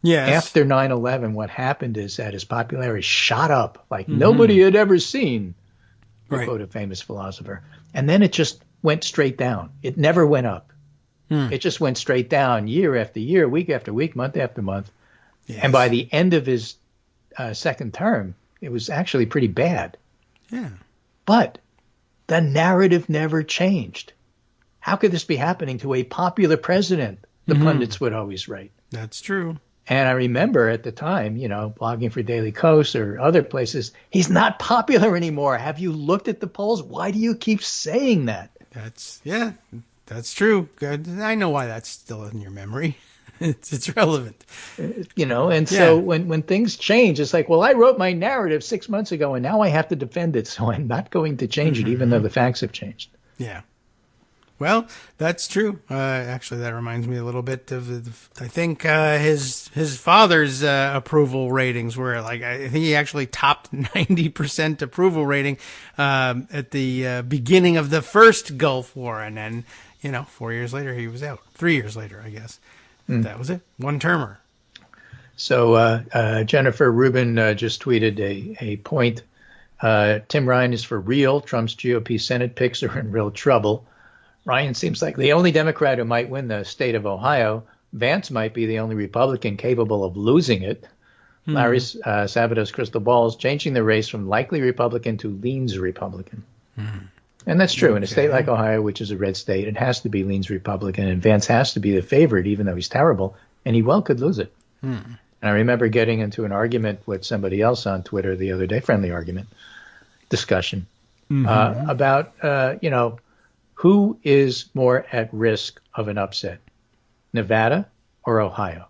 Yes. After 9/11, what happened is that his popularity shot up like nobody had ever seen, to Right. quote a famous philosopher. And then it just went straight down. It never went up. It just went straight down year after year, week after week, month after month. Yes. And by the end of his second term, it was actually pretty bad. Yeah. But the narrative never changed. How could this be happening to a popular president? The pundits would always write. That's true. And I remember at the time, blogging for Daily Kos or other places, he's not popular anymore. Have you looked at the polls? Why do you keep saying that? That's true. Good. I know why that's still in your memory. It's relevant. So when things change, it's like, well, I wrote my narrative 6 months ago and now I have to defend it. So I'm not going to change it, even though the facts have changed. Yeah. Well, that's true. Actually, that reminds me a little bit of, I think, his father's approval ratings were like, I think he actually topped 90% approval rating at the beginning of the first Gulf War. And then, 4 years later, he was out. 3 years later, I guess. That was it. One-termer. So Jennifer Rubin just tweeted a point. Tim Ryan is for real. Trump's GOP Senate picks are in real trouble. Ryan seems like the only Democrat who might win the state of Ohio. Vance might be the only Republican capable of losing it. Larry Sabato's crystal ball is changing the race from likely Republican to leans Republican. And that's true. In a state like Ohio, which is a red state, it has to be leans Republican, and Vance has to be the favorite, even though he's terrible, and he well could lose it. And I remember getting into an argument with somebody else on Twitter the other day, friendly argument, discussion, about, who is more at risk of an upset, Nevada or Ohio?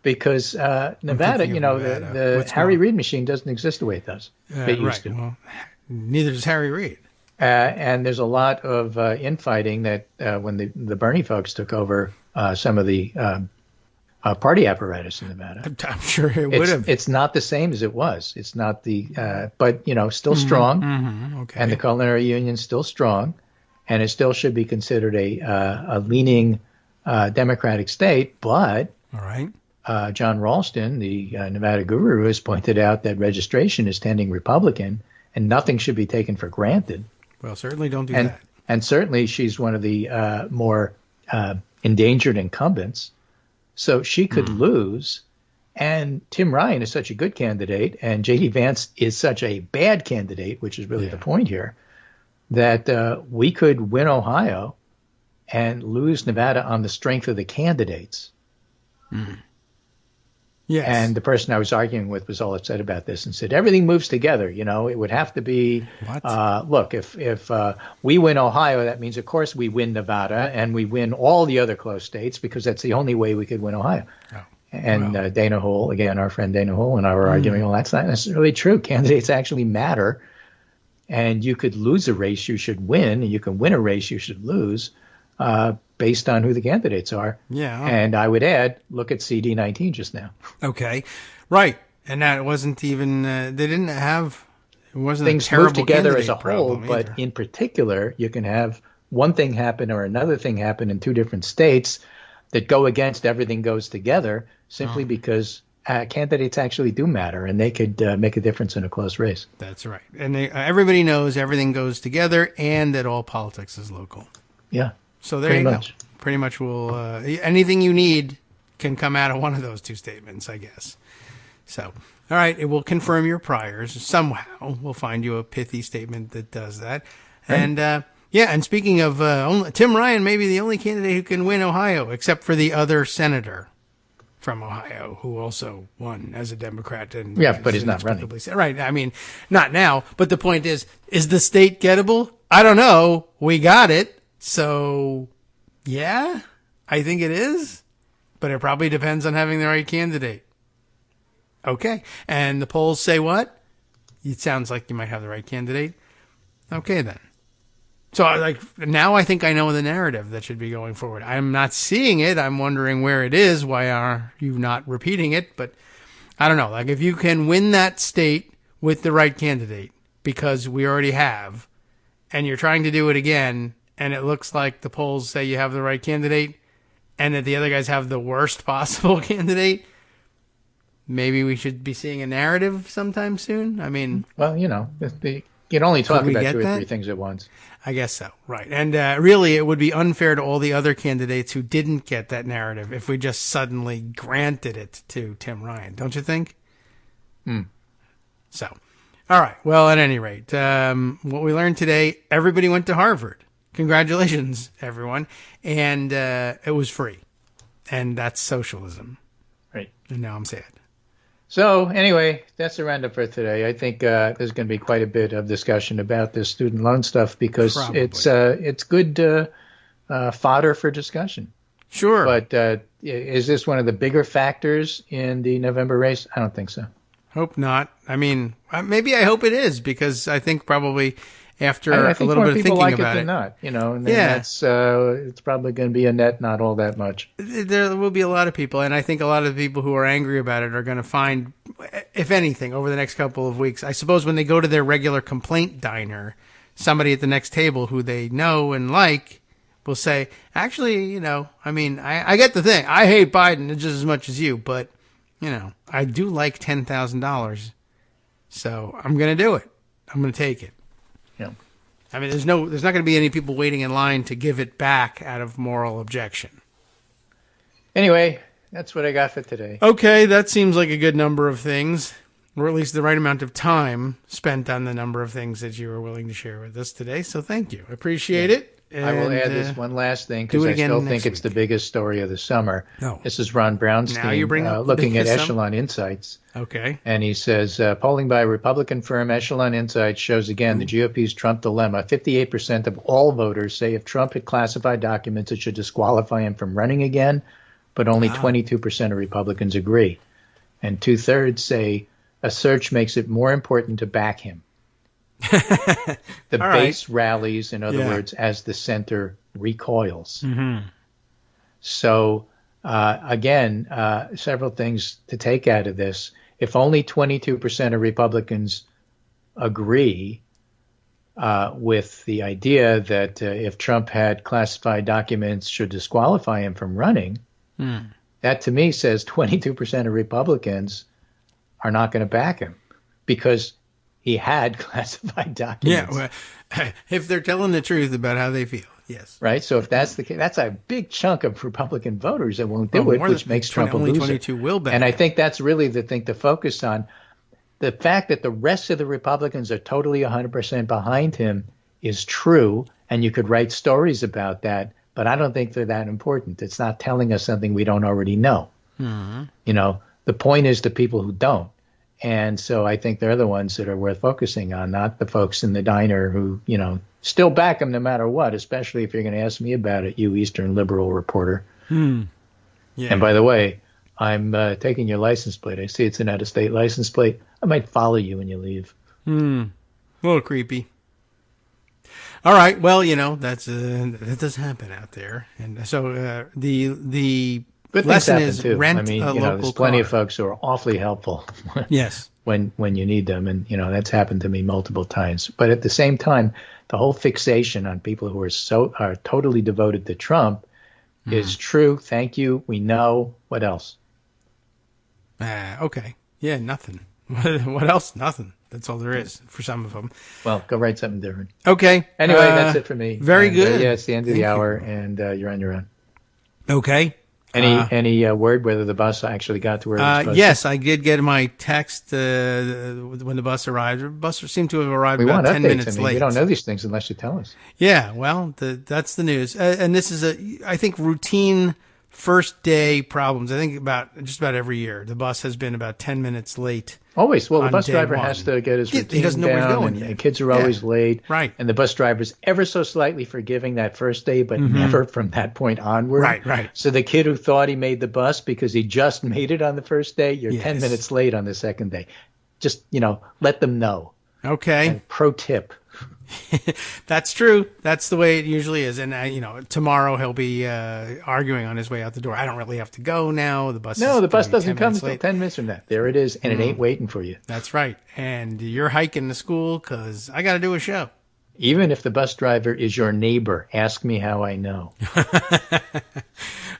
Because Nevada, Nevada. the What's Harry going- Reid machine doesn't exist the way it does. It used to. Well, neither does Harry Reid. And there's a lot of infighting that when the Bernie folks took over some of the party apparatus in Nevada. I'm sure it would have. It's not the same as it was. It's not but still strong. Okay. And the culinary union's still strong, and it still should be considered a leaning Democratic state. But All right. John Ralston, the Nevada guru, has pointed out that registration is tending Republican, and nothing should be taken for granted. Well, certainly don't do that. And certainly she's one of the more endangered incumbents. So she could lose. And Tim Ryan is such a good candidate, and J.D. Vance is such a bad candidate, which is really the point here, that we could win Ohio and lose Nevada on the strength of the candidates. Yes. And the person I was arguing with was all upset about this and said, everything moves together. It would have to be, look, if we win Ohio, that means, of course, we win Nevada and we win all the other close states because that's the only way we could win Ohio. And Dana Hull, again, our friend Dana Hull and I were arguing, well, that's not necessarily true. Candidates actually matter. And you could lose a race you should win, and you can win a race you should lose based on who the candidates are. Yeah. And I would add, look at CD19 just now. Okay. Right. And that wasn't even, they didn't have, it wasn't things a terrible move together as a whole, problem but either. in particular, you can have one thing happen or another thing happen in two different states that go against everything goes together simply because candidates actually do matter, and they could make a difference in a close race. That's right. And everybody knows everything goes together and that all politics is local. Yeah. So there pretty you much. go. Pretty much will anything you need can come out of one of those two statements, I guess. So, all right, it will confirm your priors somehow. We'll find you a pithy statement that does that. Right. And and speaking of Tim Ryan may be the only candidate who can win Ohio, except for the other senator from Ohio, who also won as a Democrat. And but he's not running. Right. I mean, not now. But the point is the state gettable? I don't know. We got it. So, yeah, I think it is. But it probably depends on having the right candidate. Okay. And the polls say what? It sounds like you might have the right candidate. Okay, then. So, now I think I know the narrative that should be going forward. I'm not seeing it. I'm wondering where it is. Why are you not repeating it? But I don't know. If you can win that state with the right candidate, because we already have, and you're trying to do it again, and it looks like the polls say you have the right candidate, and that the other guys have the worst possible candidate, maybe we should be seeing a narrative sometime soon. I mean, well, you can only talk about two or three things at once. I guess so, right. And really, it would be unfair to all the other candidates who didn't get that narrative if we just suddenly granted it to Tim Ryan, don't you think? So, all right. Well, at any rate, what we learned today, everybody went to Harvard. Congratulations, everyone. And it was free. And that's socialism. Right. And now I'm sad. So anyway, that's the roundup for today. I think there's going to be quite a bit of discussion about this student loan stuff because it's good fodder for discussion. Sure. But is this one of the bigger factors in the November race? I don't think so. Hope not. I mean, maybe I hope it is because I think probably after I think a little more bit of people thinking like about it than not, and then that's it's probably going to be a net not all that much. There will be a lot of people, and I think a lot of the people who are angry about it are going to find, if anything, over the next couple of weeks, I suppose when they go to their regular complaint diner, somebody at the next table who they know and like will say, actually, I mean, I get the thing. I hate Biden just as much as you, but, I do like $10,000, so I'm going to do it. I'm going to take it. Yeah. I mean, there's not going to be any people waiting in line to give it back out of moral objection. Anyway, that's what I got for today. Okay, that seems like a good number of things, or at least the right amount of time spent on the number of things that you were willing to share with us today. So thank you. I appreciate it. And I will add this one last thing because I still think it's the biggest story of the summer. No. This is Ron Brownstein Now you bring up looking at biggest Echelon Insights. Okay. And he says, polling by Republican firm Echelon Insights shows again the GOP's Trump dilemma. 58% of all voters say if Trump had classified documents, it should disqualify him from running again, but only 22% of Republicans agree. And 2/3 say a search makes it more important to back him. The base rallies, in other words, as the center recoils. Mm-hmm. So, again, several things to take out of this. If only 22% of Republicans agree with the idea that if Trump had classified documents should disqualify him from running, that to me says 22% of Republicans are not going to back him because he had classified documents. Yeah, well, if they're telling the truth about how they feel, yes. Right? So if that's the case, that's a big chunk of Republican voters that won't do it, which makes Trump a loser. Only 22 will back. And I think that's really the thing to focus on. The fact that the rest of the Republicans are totally 100% behind him is true, and you could write stories about that, but I don't think they're that important. It's not telling us something we don't already know. Mm-hmm. The point is the people who don't. And so I think they're the ones that are worth focusing on, not the folks in the diner who, still back him no matter what, especially if you're going to ask me about it, you Eastern liberal reporter. Yeah. And by the way, I'm taking your license plate. I see it's an out-of-state license plate. I might follow you when you leave. A little creepy. All right. Well, that does happen out there, and so the Good things lesson happen is too. rent I mean, a local there's plenty car. of folks who are awfully helpful. Yes. When you need them, and that's happened to me multiple times. But at the same time, the whole fixation on people who are totally devoted to Trump is true. Thank you. We know. What else? Okay. Yeah. Nothing. What else? Nothing. That's all there is for some of them. Well, go write something different. Okay. Anyway, that's it for me. Very And, good. Yeah, it's the end of Thank the hour, you. and you're on your own. Okay. Any word whether the bus actually got to where it was supposed yes, I did get my text when the bus arrived. The bus seemed to have arrived we about want 10 updates. minutes I mean, late. we don't know these things unless you tell us. Yeah, well, that's the news. And this is I think, routine first day problems. I think just about every year. The bus has been about 10 minutes late. Always. Well, the on bus day driver one. has to get his routine He doesn't know where he's down, going and yet. kids are always late. Right. And the bus driver's ever so slightly forgiving that first day, but never from that point onward. Right. So the kid who thought he made the bus because he just made it on the first day, you're 10 Yes. minutes late on the second day. Just, let them know. Okay. And pro tip. That's true. That's the way it usually is. And, tomorrow he'll be arguing on his way out the door. I don't really have to go now. The bus No, the bus doesn't come until until 10 minutes from that. There it is, and it ain't waiting for you. That's right. And you're hiking to school because I got to do a show. Even if the bus driver is your neighbor, ask me how I know.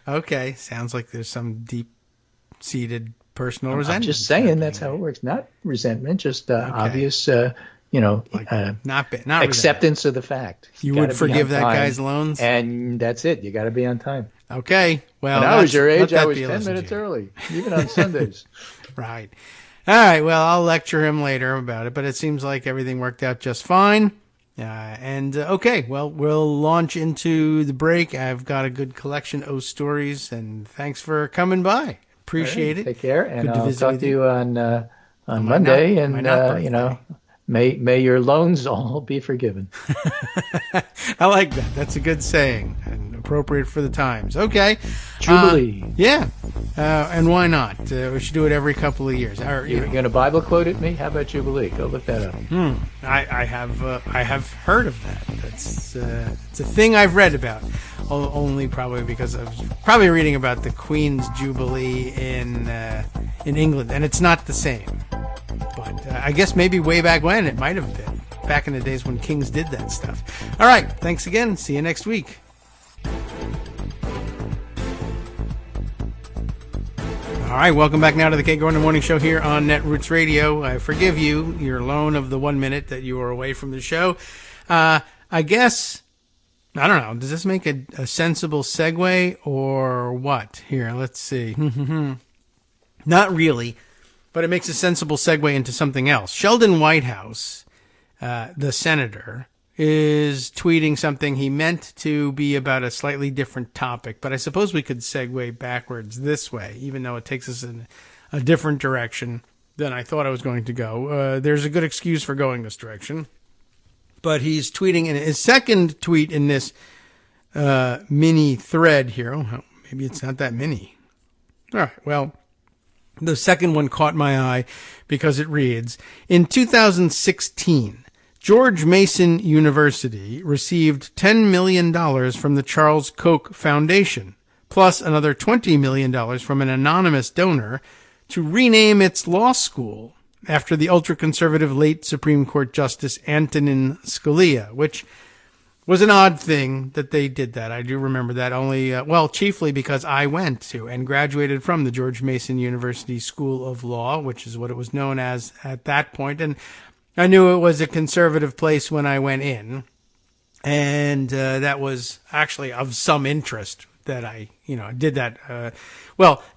Okay. Sounds like there's some deep-seated personal resentment. I'm just saying that's how it works. Not resentment, just obvious, not acceptance of the fact. You gotta would be forgive on that time, guy's loans? and that's it. You got to be on time. Okay. Well, When I was your let age, that I was be a 10 lesson minutes to you. early, even on Sundays. Right. All right. Well, I'll lecture him later about it, but it seems like everything worked out just fine. Okay. Well, we'll launch into the break. I've got a good collection of stories, and thanks for coming by. Appreciate it. Take care, and Good to I'll visit talk with to you. you on Monday. my not birthday. May your loans all be forgiven. I like that. That's a good saying and appropriate for the times. Okay. Jubilee. Yeah. And why not? We should do it every couple of years. You're going to Bible quote at me? How about Jubilee? Go look that up. I have heard of that. It's a thing I've read about. Only probably because I was probably reading about the Queen's Jubilee in England, and it's not the same. But I guess maybe way back when it might have been. Back in the days when kings did that stuff. All right. Thanks again. See you next week. All right, welcome back now to the Kagro in the Morning Show here on Netroots Radio. I forgive you your loan of the 1 minute that you were away from the show. I guess, I don't know, does this make a sensible segue or what? Here, let's see. Not really, but it makes a sensible segue into something else. Sheldon Whitehouse, the senator, is tweeting something he meant to be about a slightly different topic, but I suppose we could segue backwards this way, even though it takes us in a different direction than I thought I was going to go. There's a good excuse for going this direction, but he's tweeting in his second tweet in this mini thread here. Oh, maybe it's not that mini. All right, well, the second one caught my eye because it reads, in 2016, George Mason University received $10 million from the Charles Koch Foundation, plus another $20 million from an anonymous donor to rename its law school after the ultra-conservative late Supreme Court Justice Antonin Scalia, which was an odd thing that they did that. I do remember that chiefly because I went to and graduated from the George Mason University School of Law, which is what it was known as at that point. And I knew it was a conservative place when I went in, and that was actually of some interest that I, did that.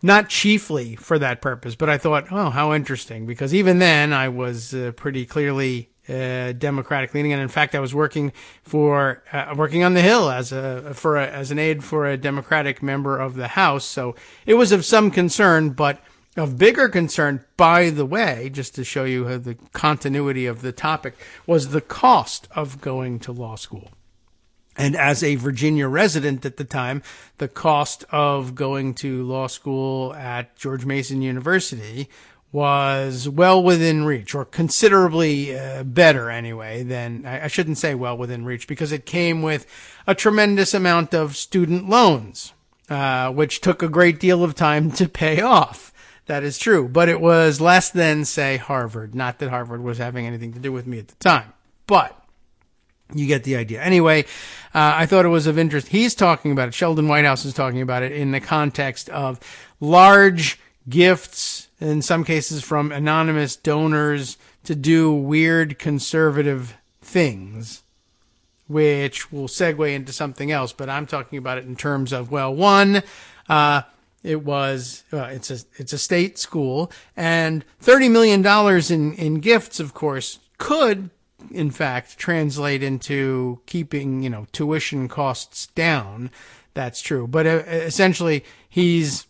Not chiefly for that purpose, but I thought, oh, how interesting, because even then I was pretty clearly Democratic leaning, and in fact, I was working on the Hill as an aide for a Democratic member of the House, so it was of some concern, but of bigger concern, by the way, just to show you the continuity of the topic, was the cost of going to law school. And as a Virginia resident at the time, the cost of going to law school at George Mason University was well within reach, or considerably better anyway than, I shouldn't say well within reach, because it came with a tremendous amount of student loans, which took a great deal of time to pay off. That is true. But it was less than, say, Harvard. Not that Harvard was having anything to do with me at the time. But you get the idea. Anyway, I thought it was of interest. He's talking about it. Sheldon Whitehouse is talking about it in the context of large gifts, in some cases from anonymous donors, to do weird conservative things, which will segue into something else. But I'm talking about it in terms of, well, one, it's a state school, and $30 million in gifts, of course, could, in fact, translate into keeping, tuition costs down. That's true. But essentially, his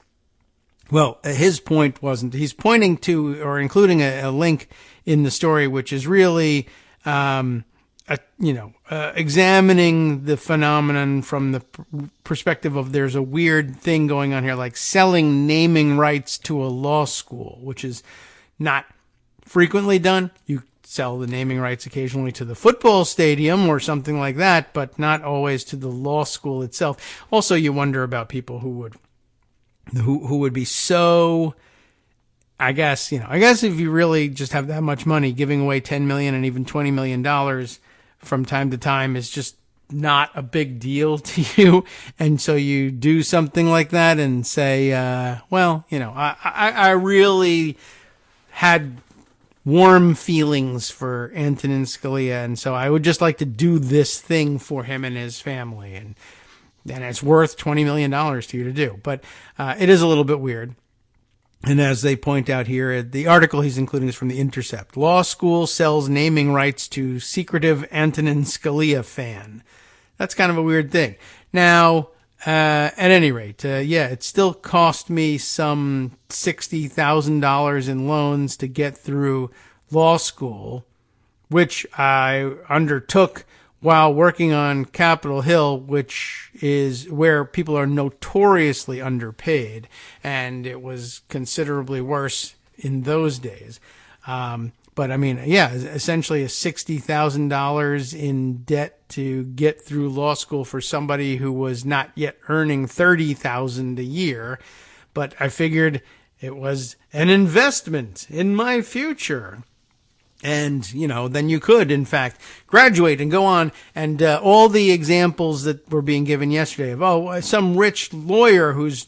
point wasn't. He's pointing to, or including a link in the story, which is really, examining the phenomenon from the perspective of there's a weird thing going on here, like selling naming rights to a law school, which is not frequently done. You sell the naming rights occasionally to the football stadium or something like that, but not always to the law school itself. Also, you wonder about people who would be so, I guess if you really just have that much money, giving away $10 million and even $20 million from time to time is just not a big deal to you. And so you do something like that and say, I really had warm feelings for Antonin Scalia, and so I would just like to do this thing for him and his family, and it's worth $20 million to you to do. But it is a little bit weird. And as they point out here, the article he's including is from The Intercept. Law school sells naming rights to secretive Antonin Scalia fan. That's kind of a weird thing. Now, at any rate, it still cost me some $60,000 in loans to get through law school, which I undertook while working on Capitol Hill, which is where people are notoriously underpaid, and it was considerably worse in those days. But I mean, essentially a $60,000 in debt to get through law school for somebody who was not yet earning $30,000 a year. But I figured it was an investment in my future. And, then you could, in fact, graduate and go on. And all the examples that were being given yesterday of, some rich lawyer who's,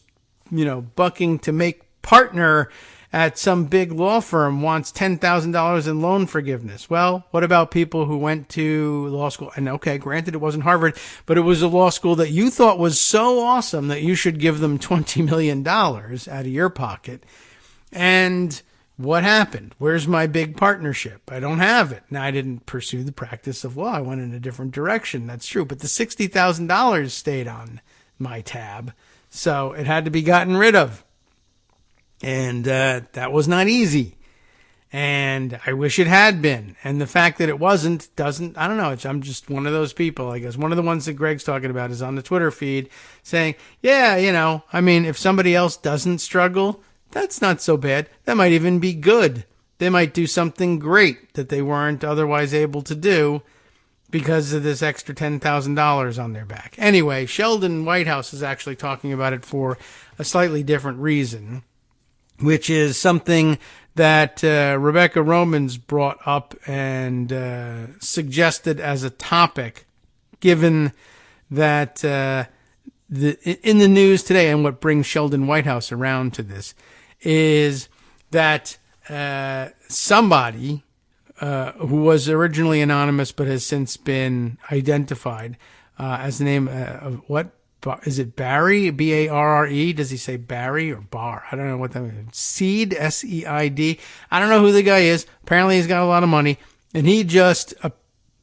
bucking to make partner at some big law firm wants $10,000 in loan forgiveness. Well, what about people who went to law school? And okay, granted, it wasn't Harvard, but it was a law school that you thought was so awesome that you should give them $20 million out of your pocket. And what happened? Where's my big partnership? I don't have it. Now, I didn't pursue the practice of law. I went in a different direction. That's true. But the $60,000 stayed on my tab. So it had to be gotten rid of. And that was not easy. And I wish it had been. And the fact that it wasn't doesn't, I don't know. I'm just one of those people, I guess. One of the ones that Greg's talking about is on the Twitter feed saying, if somebody else doesn't struggle, that's not so bad. That might even be good. They might do something great that they weren't otherwise able to do because of this extra $10,000 on their back. Anyway, Sheldon Whitehouse is actually talking about it for a slightly different reason, which is something that Rebecca Romans brought up and suggested as a topic, given that in the news today, and what brings Sheldon Whitehouse around to this, is that somebody who was originally anonymous but has since been identified as the name of what? Is it Barry? B-A-R-R-E? Does he say Barry or Bar? I don't know what that means. Seed? S-E-I-D? I don't know who the guy is. Apparently he's got a lot of money. And he just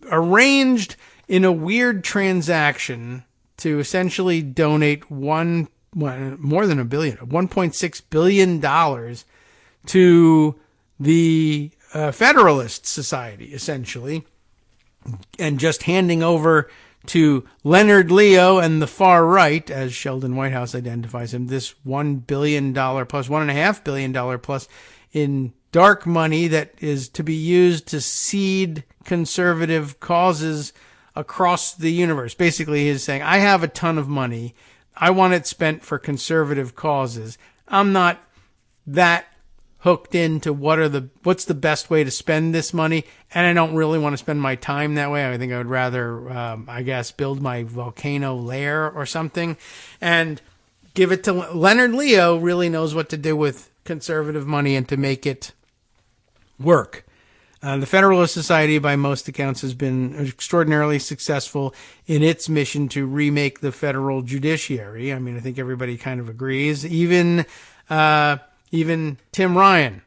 arranged in a weird transaction to essentially donate more than $1 billion, $1.6 billion to the Federalist Society, essentially, and just handing over to Leonard Leo and the far right, as Sheldon Whitehouse identifies him, this $1 billion plus $1.5 billion plus in dark money that is to be used to seed conservative causes across the universe. Basically, he's saying, I have a ton of money. I want it spent for conservative causes. I'm not that hooked into what's the best way to spend this money, and I don't really want to spend my time that way. I think I would rather, build my volcano lair or something and give it to Leonard Leo. Really knows what to do with conservative money and to make it work. The Federalist Society, by most accounts, has been extraordinarily successful in its mission to remake the federal judiciary. I mean, I think everybody kind of agrees. Even Tim Ryan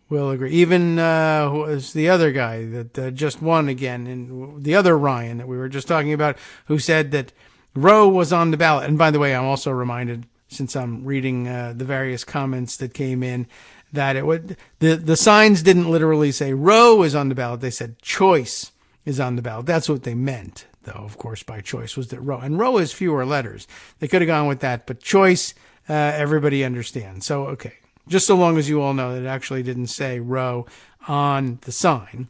will agree. Even who was the other guy that just won again, and the other Ryan that we were just talking about, who said that Roe was on the ballot. And by the way, I'm also reminded, since I'm reading the various comments that came in, that the signs didn't literally say Roe is on the ballot. They said choice is on the ballot. That's what they meant, though, of course, by choice was that Roe. And Roe is fewer letters. They could have gone with that, but choice, everybody understands. So, okay. Just so long as you all know that it actually didn't say Roe on the sign.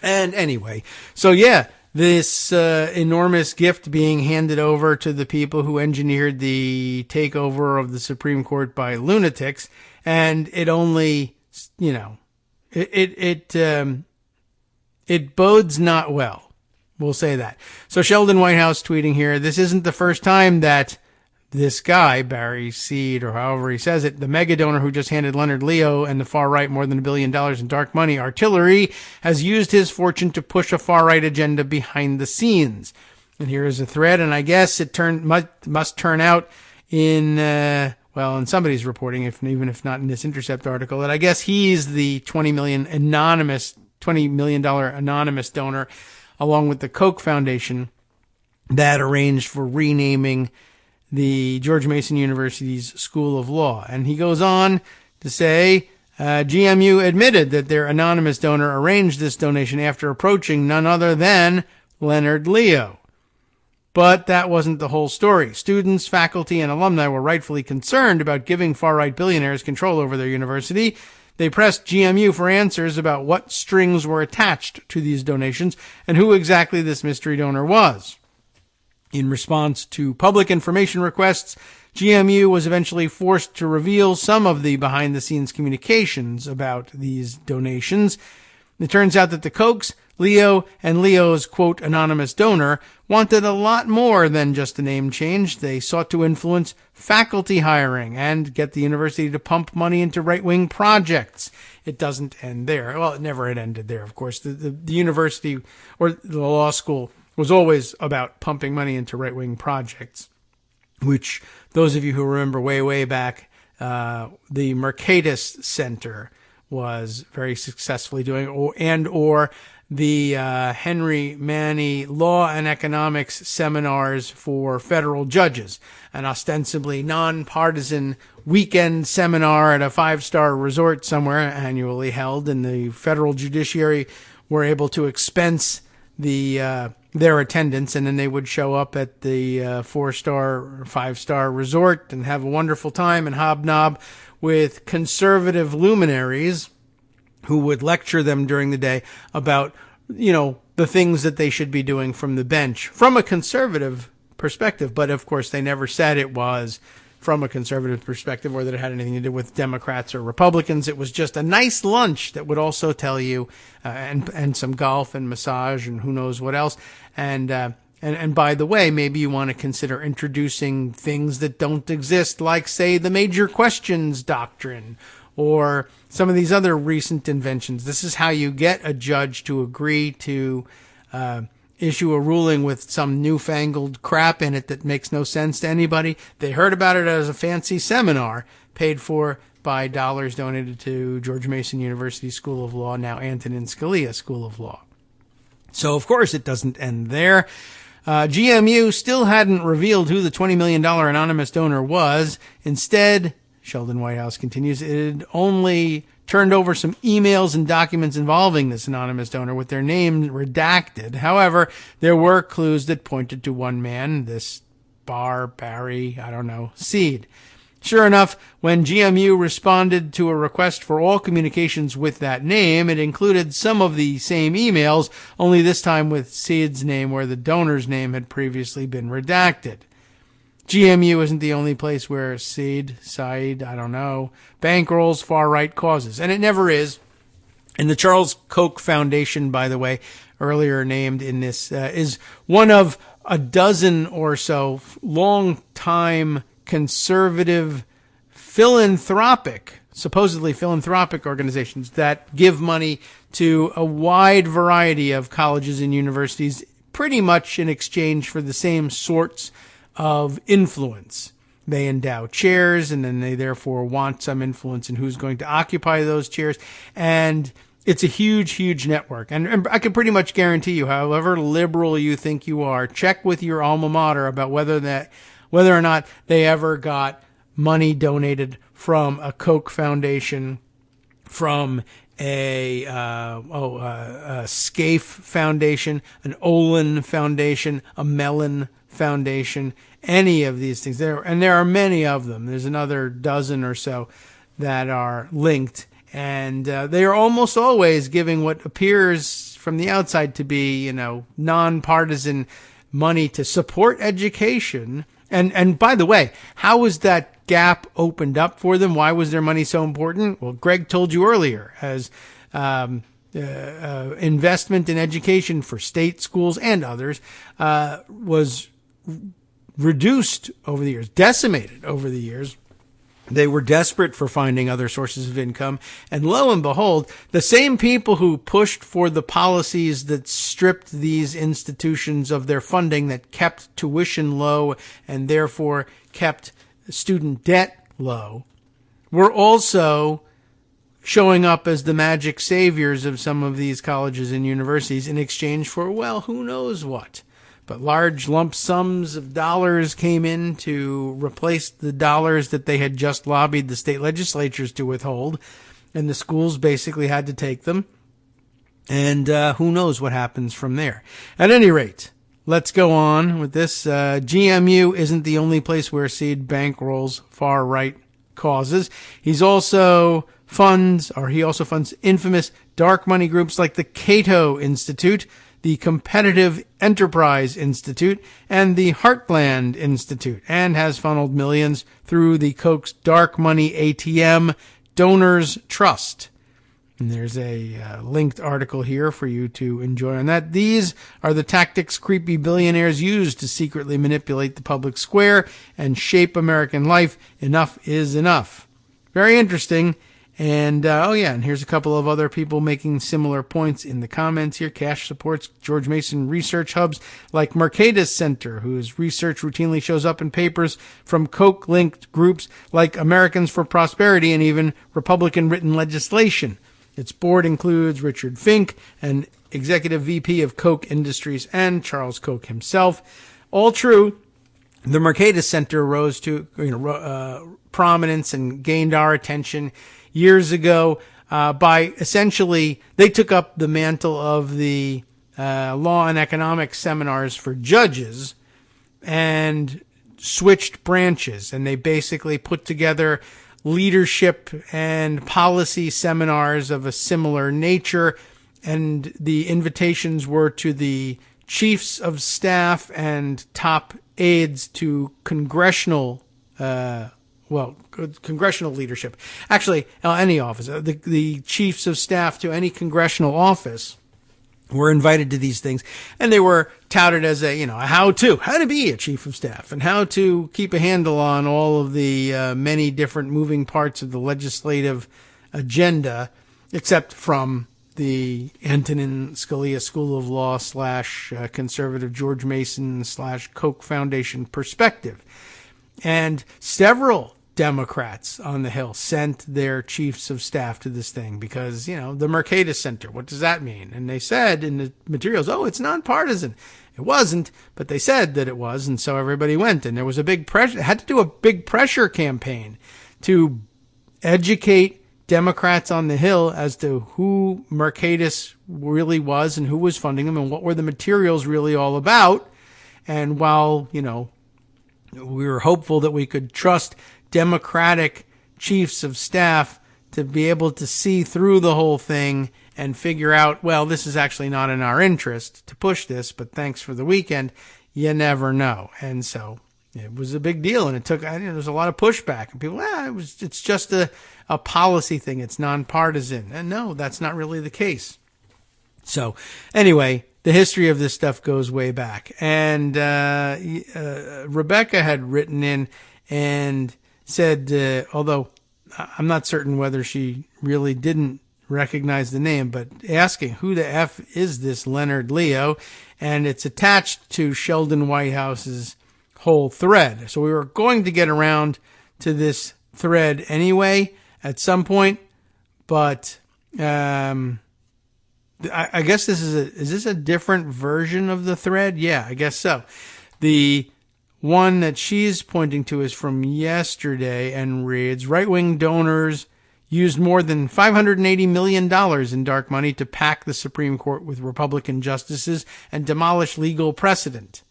And anyway, so yeah, this enormous gift being handed over to the people who engineered the takeover of the Supreme Court by lunatics, and it only, it bodes not well. We'll say that. So Sheldon Whitehouse tweeting here, this isn't the first time that this guy, Barry Seed, or however he says it, the mega donor who just handed Leonard Leo and the far right more than $1 billion in dark money artillery, has used his fortune to push a far right agenda behind the scenes. And here is a thread, and I guess it must turn out in somebody's reporting, even if not in this Intercept article, that I guess he's the $20 million anonymous donor, along with the Koch Foundation, that arranged for renaming the George Mason University's School of Law. And he goes on to say, GMU admitted that their anonymous donor arranged this donation after approaching none other than Leonard Leo. But that wasn't the whole story. Students, faculty, and alumni were rightfully concerned about giving far-right billionaires control over their university. They pressed GMU for answers about what strings were attached to these donations and who exactly this mystery donor was. In response to public information requests, GMU was eventually forced to reveal some of the behind-the-scenes communications about these donations. It turns out that the Kochs, Leo, and Leo's, quote, anonymous donor wanted a lot more than just a name change. They sought to influence faculty hiring and get the university to pump money into right-wing projects. It doesn't end there. Well, it never had ended there, of course. The university, or the law school, was always about pumping money into right-wing projects, which those of you who remember way back, the Mercatus Center was very successfully doing, or the Henry Manny Law and Economics seminars for federal judges, an ostensibly nonpartisan weekend seminar at a 5-star resort somewhere annually held, and the federal judiciary were able to expense their attendance, and then they would show up at the 4-star or 5-star resort and have a wonderful time and hobnob with conservative luminaries who would lecture them during the day about, the things that they should be doing from the bench from a conservative perspective. But of course, they never said it was from a conservative perspective or that it had anything to do with Democrats or Republicans. It was just a nice lunch that would also tell you, and some golf and massage and who knows what else. And by the way, maybe you want to consider introducing things that don't exist, like, say, the major questions doctrine or some of these other recent inventions. This is how you get a judge to agree to issue a ruling with some newfangled crap in it that makes no sense to anybody. They heard about it as a fancy seminar paid for by dollars donated to George Mason University School of Law, now Antonin Scalia School of Law. So, of course, it doesn't end there. GMU still hadn't revealed who the $20 million anonymous donor was. Instead, Sheldon Whitehouse continues, it had only turned over some emails and documents involving this anonymous donor with their names redacted. However, there were clues that pointed to one man, this Barry, Seed. Sure enough, when GMU responded to a request for all communications with that name, it included some of the same emails, only this time with Said's name where the donor's name had previously been redacted. GMU isn't the only place where Said, I don't know, bankrolls far-right causes. And it never is. And the Charles Koch Foundation, by the way, earlier named in this, is one of a dozen or so long-time conservative supposedly philanthropic organizations that give money to a wide variety of colleges and universities, pretty much in exchange for the same sorts of influence. They endow chairs, and then they therefore want some influence in who's going to occupy those chairs. And it's a huge, huge network. And I can pretty much guarantee you, however liberal you think you are, check with your alma mater about whether or not they ever got money donated from a Koch Foundation, from a Scaife Foundation, an Olin Foundation, a Mellon Foundation, any of these things. There are many of them. There's another dozen or so that are linked, and they are almost always giving what appears from the outside to be, nonpartisan money to support education. And by the way, how was that gap opened up for them? Why was their money so important? Well, Greg told you earlier, as investment in education for state schools and others was reduced over the years, decimated over the years. They were desperate for finding other sources of income. And lo and behold, the same people who pushed for the policies that stripped these institutions of their funding, that kept tuition low and therefore kept student debt low, were also showing up as the magic saviors of some of these colleges and universities in exchange for, well, who knows what. But large lump sums of dollars came in to replace the dollars that they had just lobbied the state legislatures to withhold, and the schools basically had to take them. And who knows what happens from there. At any rate, let's go on with this. GMU isn't the only place where Said bankrolls far-right causes. He also funds infamous dark money groups like the Cato Institute, the Competitive Enterprise Institute, and the Heartland Institute, and has funneled millions through the Koch's dark money ATM Donors Trust. And there's a linked article here for you to enjoy on that. These are the tactics creepy billionaires use to secretly manipulate the public square and shape American life. Enough is enough. Very interesting. And, and here's a couple of other people making similar points in the comments here. Cash supports George Mason research hubs like Mercatus Center, whose research routinely shows up in papers from Koch-linked groups like Americans for Prosperity and even Republican-written legislation. Its board includes Richard Fink, an executive VP of Koch Industries, and Charles Koch himself. All true. The Mercatus Center rose to prominence and gained our attention years ago by essentially, they took up the mantle of the law and economics seminars for judges and switched branches. And they basically put together leadership and policy seminars of a similar nature. And the invitations were to the chiefs of staff and top aides to congressional leadership. Actually, any office. The chiefs of staff to any congressional office were invited to these things, and they were touted as a how to be a chief of staff and how to keep a handle on all of the many different moving parts of the legislative agenda, except from the Antonin Scalia School of Law / conservative George Mason / Koch Foundation perspective. And several Democrats on the Hill sent their chiefs of staff to this thing because, the Mercatus Center, what does that mean? And they said in the materials, it's nonpartisan. It wasn't, but they said that it was, and so everybody went. And there was a big pressure, had to do a big pressure campaign to educate Democrats on the Hill as to who Mercatus really was and who was funding them and what were the materials really all about. And while, we were hopeful that we could trust Democratic chiefs of staff to be able to see through the whole thing and figure out, well, this is actually not in our interest to push this, but thanks for the weekend. You never know. And so it was a big deal, and there was a lot of pushback, and people, it's just a policy thing. It's nonpartisan. And no, that's not really the case. So anyway, the history of this stuff goes way back. And Rebecca had written in and said, although I'm not certain whether she really didn't recognize the name, but asking who the F is this Leonard Leo, and it's attached to Sheldon Whitehouse's whole thread. So we were going to get around to this thread anyway at some point, but I guess is this a different version of the thread? Yeah, I guess so. The one that she's pointing to is from yesterday and reads, right-wing donors used more than $580 million in dark money to pack the Supreme Court with Republican justices and demolish legal precedent.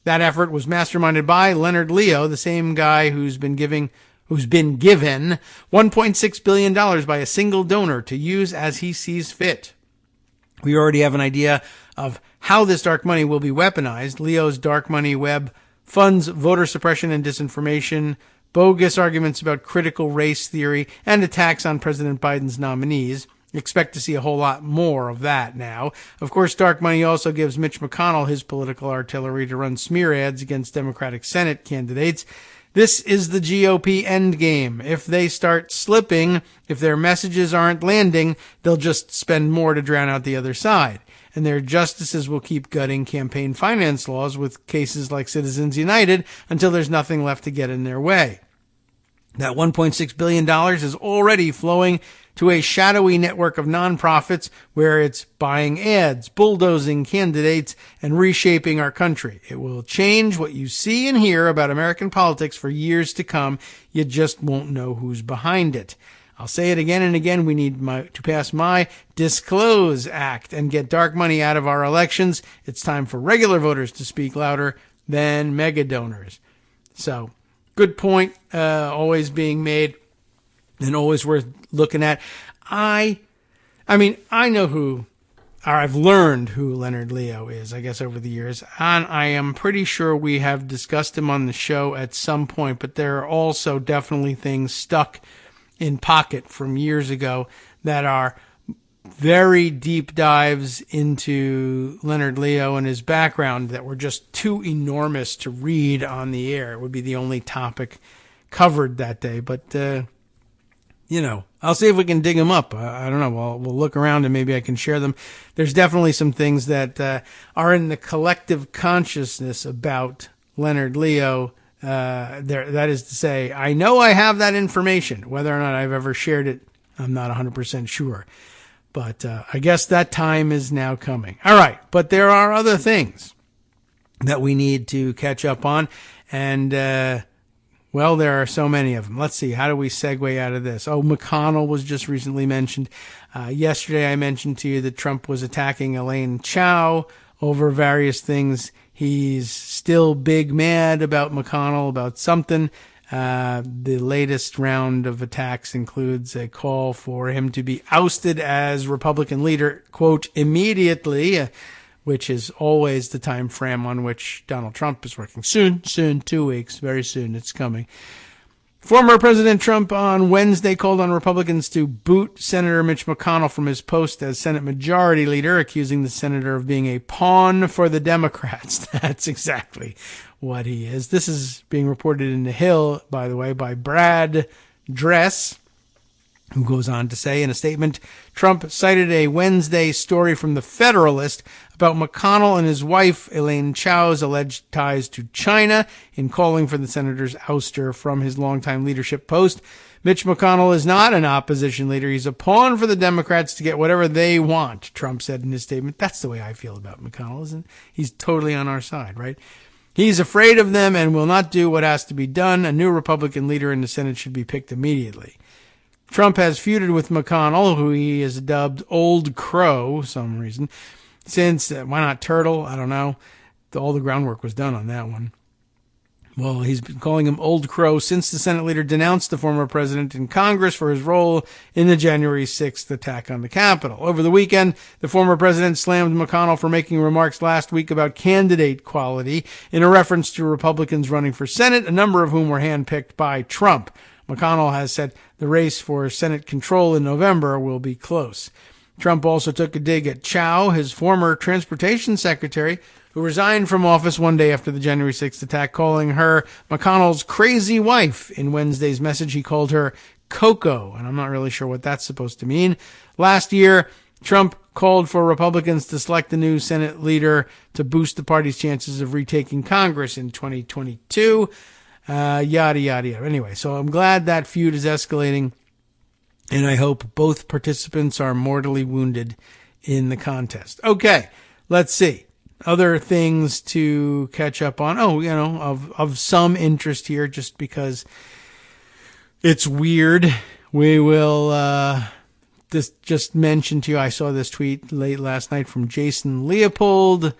That effort was masterminded by Leonard Leo, the same guy who's been given $1.6 billion by a single donor to use as he sees fit. We already have an idea of how this dark money will be weaponized. Leo's dark money web funds voter suppression and disinformation, bogus arguments about critical race theory, and attacks on President Biden's nominees. Expect to see a whole lot more of that now. Of course, dark money also gives Mitch McConnell his political artillery to run smear ads against Democratic Senate candidates. This is the GOP endgame. If they start slipping, if their messages aren't landing, they'll just spend more to drown out the other side. And their justices will keep gutting campaign finance laws with cases like Citizens United until there's nothing left to get in their way. That $1.6 billion is already flowing to a shadowy network of nonprofits where it's buying ads, bulldozing candidates, and reshaping our country. It will change what you see and hear about American politics for years to come. You just won't know who's behind it. I'll say it again and again. We need to pass my Disclose Act and get dark money out of our elections. It's time for regular voters to speak louder than mega donors. So, good point, always being made and always worth looking at. I know I've learned who Leonard Leo is, I guess, over the years, and I am pretty sure we have discussed him on the show at some point, but there are also definitely things stuck in pocket from years ago that are very deep dives into Leonard Leo and his background that were just too enormous to read on the air. It would be the only topic covered that day, but I'll see if we can dig them up. I don't know. We'll look around and maybe I can share them. There's definitely some things that are in the collective consciousness about Leonard Leo. That is to say, I know I have that information. Whether or not I've ever shared it, I'm not 100% sure. But I guess that time is now coming. All right. But there are other things that we need to catch up on. And, there are so many of them. Let's see. How do we segue out of this? Oh, McConnell was just recently mentioned. Yesterday I mentioned to you that Trump was attacking Elaine Chao over various things. He's still big mad about McConnell, about something. The latest round of attacks includes a call for him to be ousted as Republican leader, quote, immediately, which is always the time frame on which Donald Trump is working. Soon, 2 weeks, very soon, it's coming. Former President Trump on Wednesday called on Republicans to boot Senator Mitch McConnell from his post as Senate Majority Leader, accusing the senator of being a pawn for the Democrats. That's exactly what he is. This is being reported in The Hill, by the way, by Brad Dress, who goes on to say in a statement, Trump cited a Wednesday story from The Federalist about McConnell and his wife, Elaine Chao's alleged ties to China in calling for the senator's ouster from his longtime leadership post. Mitch McConnell is not an opposition leader. He's a pawn for the Democrats to get whatever they want, Trump said in his statement. That's the way I feel about McConnell, isn't it? He's totally on our side, right? He's afraid of them and will not do what has to be done. A new Republican leader in the Senate should be picked immediately. Trump has feuded with McConnell, who he has dubbed Old Crow, for some reason, since, why not Turtle? I don't know. All the groundwork was done on that one. Well, he's been calling him Old Crow since the Senate leader denounced the former president in Congress for his role in the January 6th attack on the Capitol. Over the weekend, the former president slammed McConnell for making remarks last week about candidate quality in a reference to Republicans running for Senate, a number of whom were handpicked by Trump. McConnell has said the race for Senate control in November will be close. Trump also took a dig at Chow, his former transportation secretary, who resigned from office one day after the January 6th attack, calling her McConnell's crazy wife. In Wednesday's message, he called her Coco, and I'm not really sure what that's supposed to mean. Last year, Trump called for Republicans to select a new Senate leader to boost the party's chances of retaking Congress in 2022. Yada, yada, yada. Anyway, so I'm glad that feud is escalating, and I hope both participants are mortally wounded in the contest. Okay, let's see. Other things to catch up on. Of some interest here, just because it's weird. We will just mention to you, I saw this tweet late last night from Jason Leopold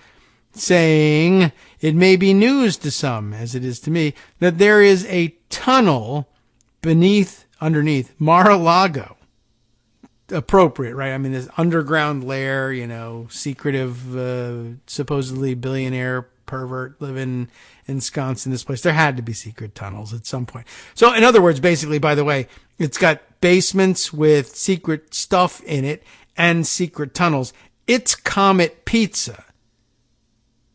saying it may be news to some, as it is to me, that there is a tunnel underneath Mar-A-Lago. Appropriate, right? I mean, this underground lair, secretive, supposedly billionaire pervert living ensconced in this place. There had to be secret tunnels at some point. So, in other words, basically, by the way, it's got basements with secret stuff in it and secret tunnels. It's Comet Pizza.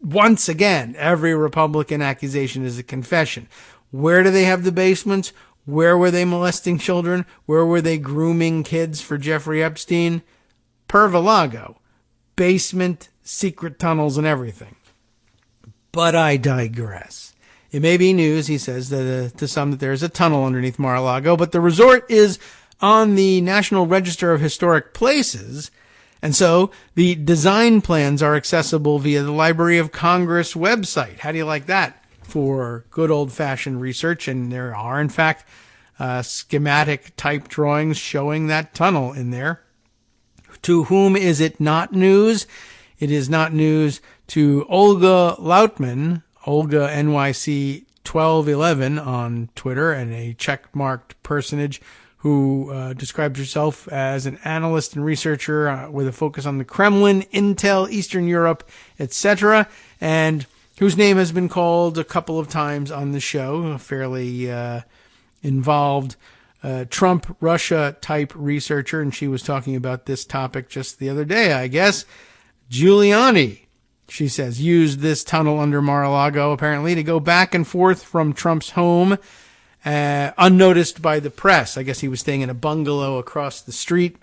Once again, every Republican accusation is a confession. Where do they have the basements? Where were they molesting children? Where were they grooming kids for Jeffrey Epstein? Mar-A-Lago. Basement, secret tunnels, and everything. But I digress. It may be news, he says, that to some that there is a tunnel underneath Mar-A-Lago, but the resort is on the National Register of Historic Places, and so the design plans are accessible via the Library of Congress website. How do you like that for good old-fashioned research? And there are, in fact, schematic type drawings showing that tunnel in there. To whom is it not news? It is not news to Olga Lautman, Olga NYC 1211 on Twitter, and a check-marked personage who describes herself as an analyst and researcher with a focus on the Kremlin, Intel, Eastern Europe, etc., and whose name has been called a couple of times on the show, a fairly involved Trump-Russia type researcher, and she was talking about this topic just the other day, I guess. Giuliani, she says, used this tunnel under Mar-a-Lago apparently to go back and forth from Trump's home, unnoticed by the press. I guess he was staying in a bungalow across the street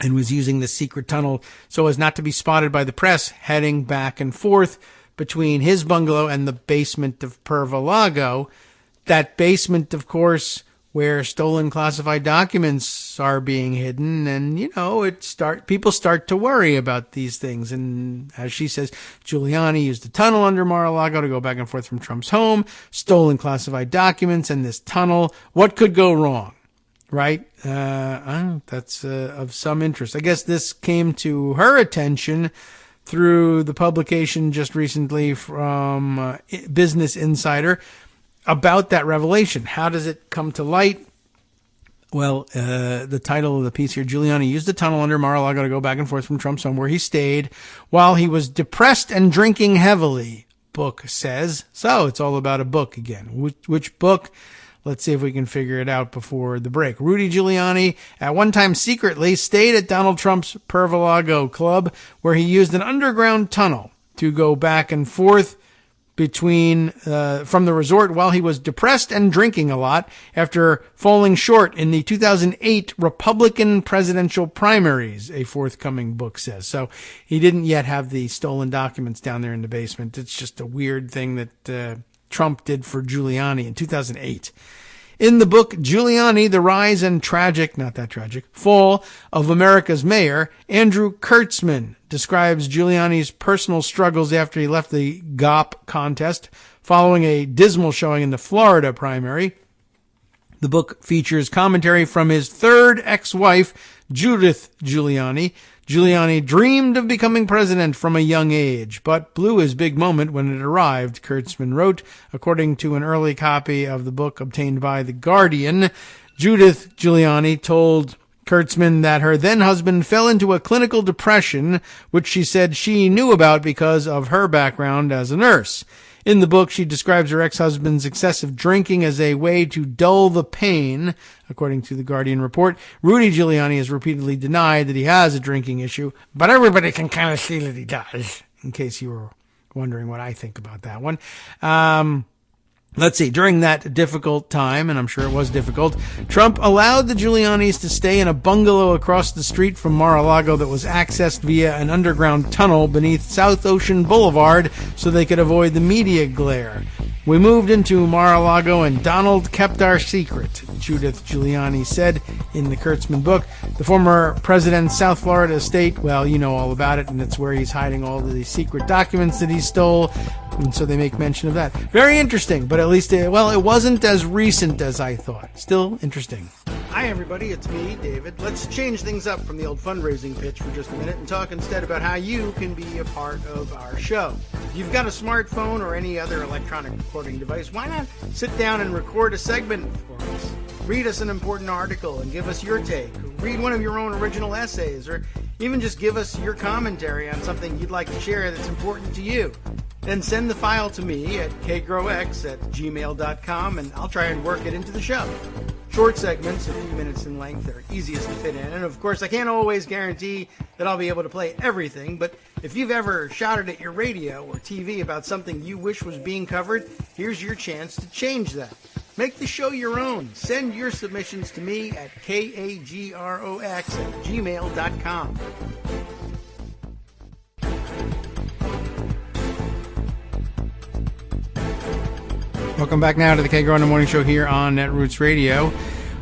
and was using the secret tunnel so as not to be spotted by the press, heading back and forth between his bungalow and the basement of Mar-a-Lago. That basement, of course, where stolen classified documents are being hidden, and people start to worry about these things. And as she says, Giuliani used a tunnel under Mar-a-Lago to go back and forth from Trump's home, stolen classified documents, and this tunnel. What could go wrong, right? That's of some interest. I guess this came to her attention through the publication just recently from Business Insider about that revelation. How does it come to light? Well, the title of the piece here, Giuliani used the tunnel under Mar-a-Lago to go back and forth from Trump's home, where he stayed while he was depressed and drinking heavily, book says. So it's all about a book again. Which book? Let's see if we can figure it out before the break. Rudy Giuliani, at one time secretly, stayed at Donald Trump's Mar-a-Lago club, where he used an underground tunnel to go back and forth between from the resort while he was depressed and drinking a lot after falling short in the 2008 Republican presidential primaries, a forthcoming book says. So he didn't yet have the stolen documents down there in the basement. It's just a weird thing that Trump did for Giuliani in 2008. In the book Giuliani, The Rise and Fall of America's Mayor, Andrew Kurtzman describes Giuliani's personal struggles after he left the GOP contest following a dismal showing in the Florida primary. The book features commentary from his third ex-wife, Judith Giuliani, Giuliani dreamed of becoming president from a young age, but blew his big moment when it arrived, Kurtzman wrote, according to an early copy of the book obtained by The Guardian. Judith Giuliani told Kurtzman that her then-husband fell into a clinical depression, which she said she knew about because of her background as a nurse. In the book, she describes her ex-husband's excessive drinking as a way to dull the pain. According to the Guardian report, Rudy Giuliani has repeatedly denied that he has a drinking issue, but everybody can kind of see that he does, in case you were wondering what I think about that one. Let's see, during that difficult time, and I'm sure it was difficult, Trump allowed the Giulianis to stay in a bungalow across the street from Mar-A-Lago that was accessed via an underground tunnel beneath South Ocean Boulevard so they could avoid the media glare. We moved into Mar-A-Lago and Donald kept our secret, Judith Giuliani said in the Kurtzman book. The former president's South Florida estate, well, you know all about it, and it's where he's hiding all of the secret documents that he stole. And so they make mention of that. Very interesting, but at least, it wasn't as recent as I thought. Still interesting. Hi, everybody. It's me, David. Let's change things up from the old fundraising pitch for just a minute and talk instead about how you can be a part of our show. If you've got a smartphone or any other electronic recording device, why not sit down and record a segment for us? Read us an important article and give us your take. Read one of your own original essays, or even just give us your commentary on something you'd like to share that's important to you. Then send the file to me at kagrox@gmail.com, and I'll try and work it into the show. Short segments, a few minutes in length, are easiest to fit in. And of course, I can't always guarantee that I'll be able to play everything, but if you've ever shouted at your radio or TV about something you wish was being covered, here's your chance to change that. Make the show your own. Send your submissions to me at kagrox@gmail.com. Welcome back now to the Kagro in the Morning Show here on Netroots Radio.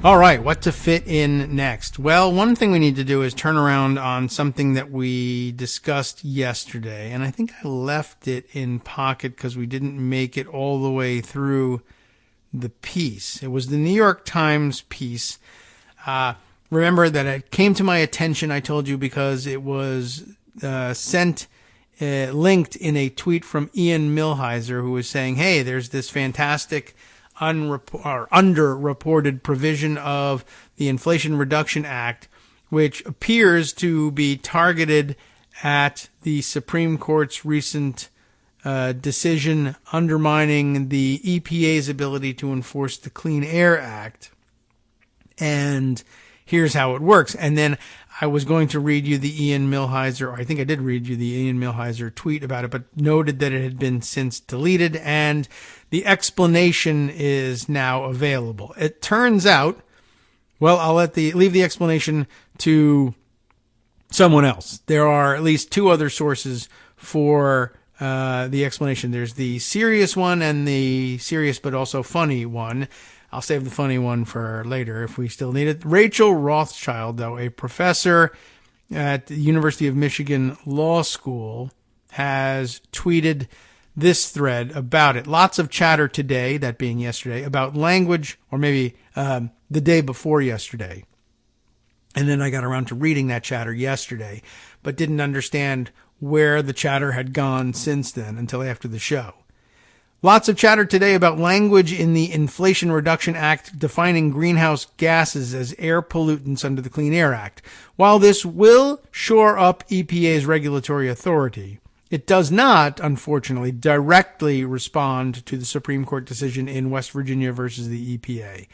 All right, what to fit in next? Well, one thing we need to do is turn around on something that we discussed yesterday, and I think I left it in pocket because we didn't make it all the way through the piece. It was the New York Times piece. Remember that it came to my attention, I told you, because it was linked in a tweet from Ian Millhiser, who was saying, hey, there's this fantastic underreported provision of the Inflation Reduction Act, which appears to be targeted at the Supreme Court's recent decision undermining the EPA's ability to enforce the Clean Air Act. And here's how it works. And then I was going to read you the Ian Millhiser, or I think I did read you the Ian Millhiser tweet about it, but noted that it had been since deleted, and the explanation is now available. It turns out, well, I'll leave the explanation to someone else. There are at least two other sources for the explanation. There's the serious one and the serious but also funny one. I'll save the funny one for later if we still need it. Rachel Rothschild, though, a professor at the University of Michigan Law School, has tweeted this thread about it. Lots of chatter today, that being yesterday, about language, or maybe the day before yesterday. And then I got around to reading that chatter yesterday, but didn't understand where the chatter had gone since then until after the show. Lots of chatter today about language in the Inflation Reduction Act defining greenhouse gases as air pollutants under the Clean Air Act. While this will shore up EPA's regulatory authority, it does not, unfortunately, directly respond to the Supreme Court decision in West Virginia versus the EPA.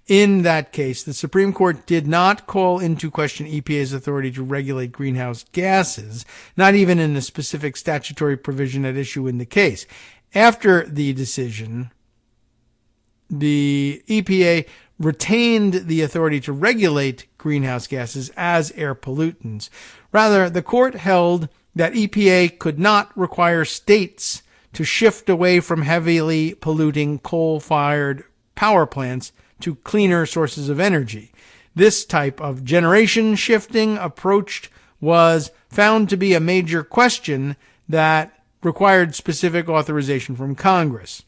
In that case, the Supreme Court did not call into question EPA's authority to regulate greenhouse gases, not even in the specific statutory provision at issue in the case. After the decision, the EPA retained the authority to regulate greenhouse gases as air pollutants. Rather, the court held that EPA could not require states to shift away from heavily polluting coal-fired power plants to cleaner sources of energy. This type of generation shifting approach was found to be a major question that required specific authorization from Congress.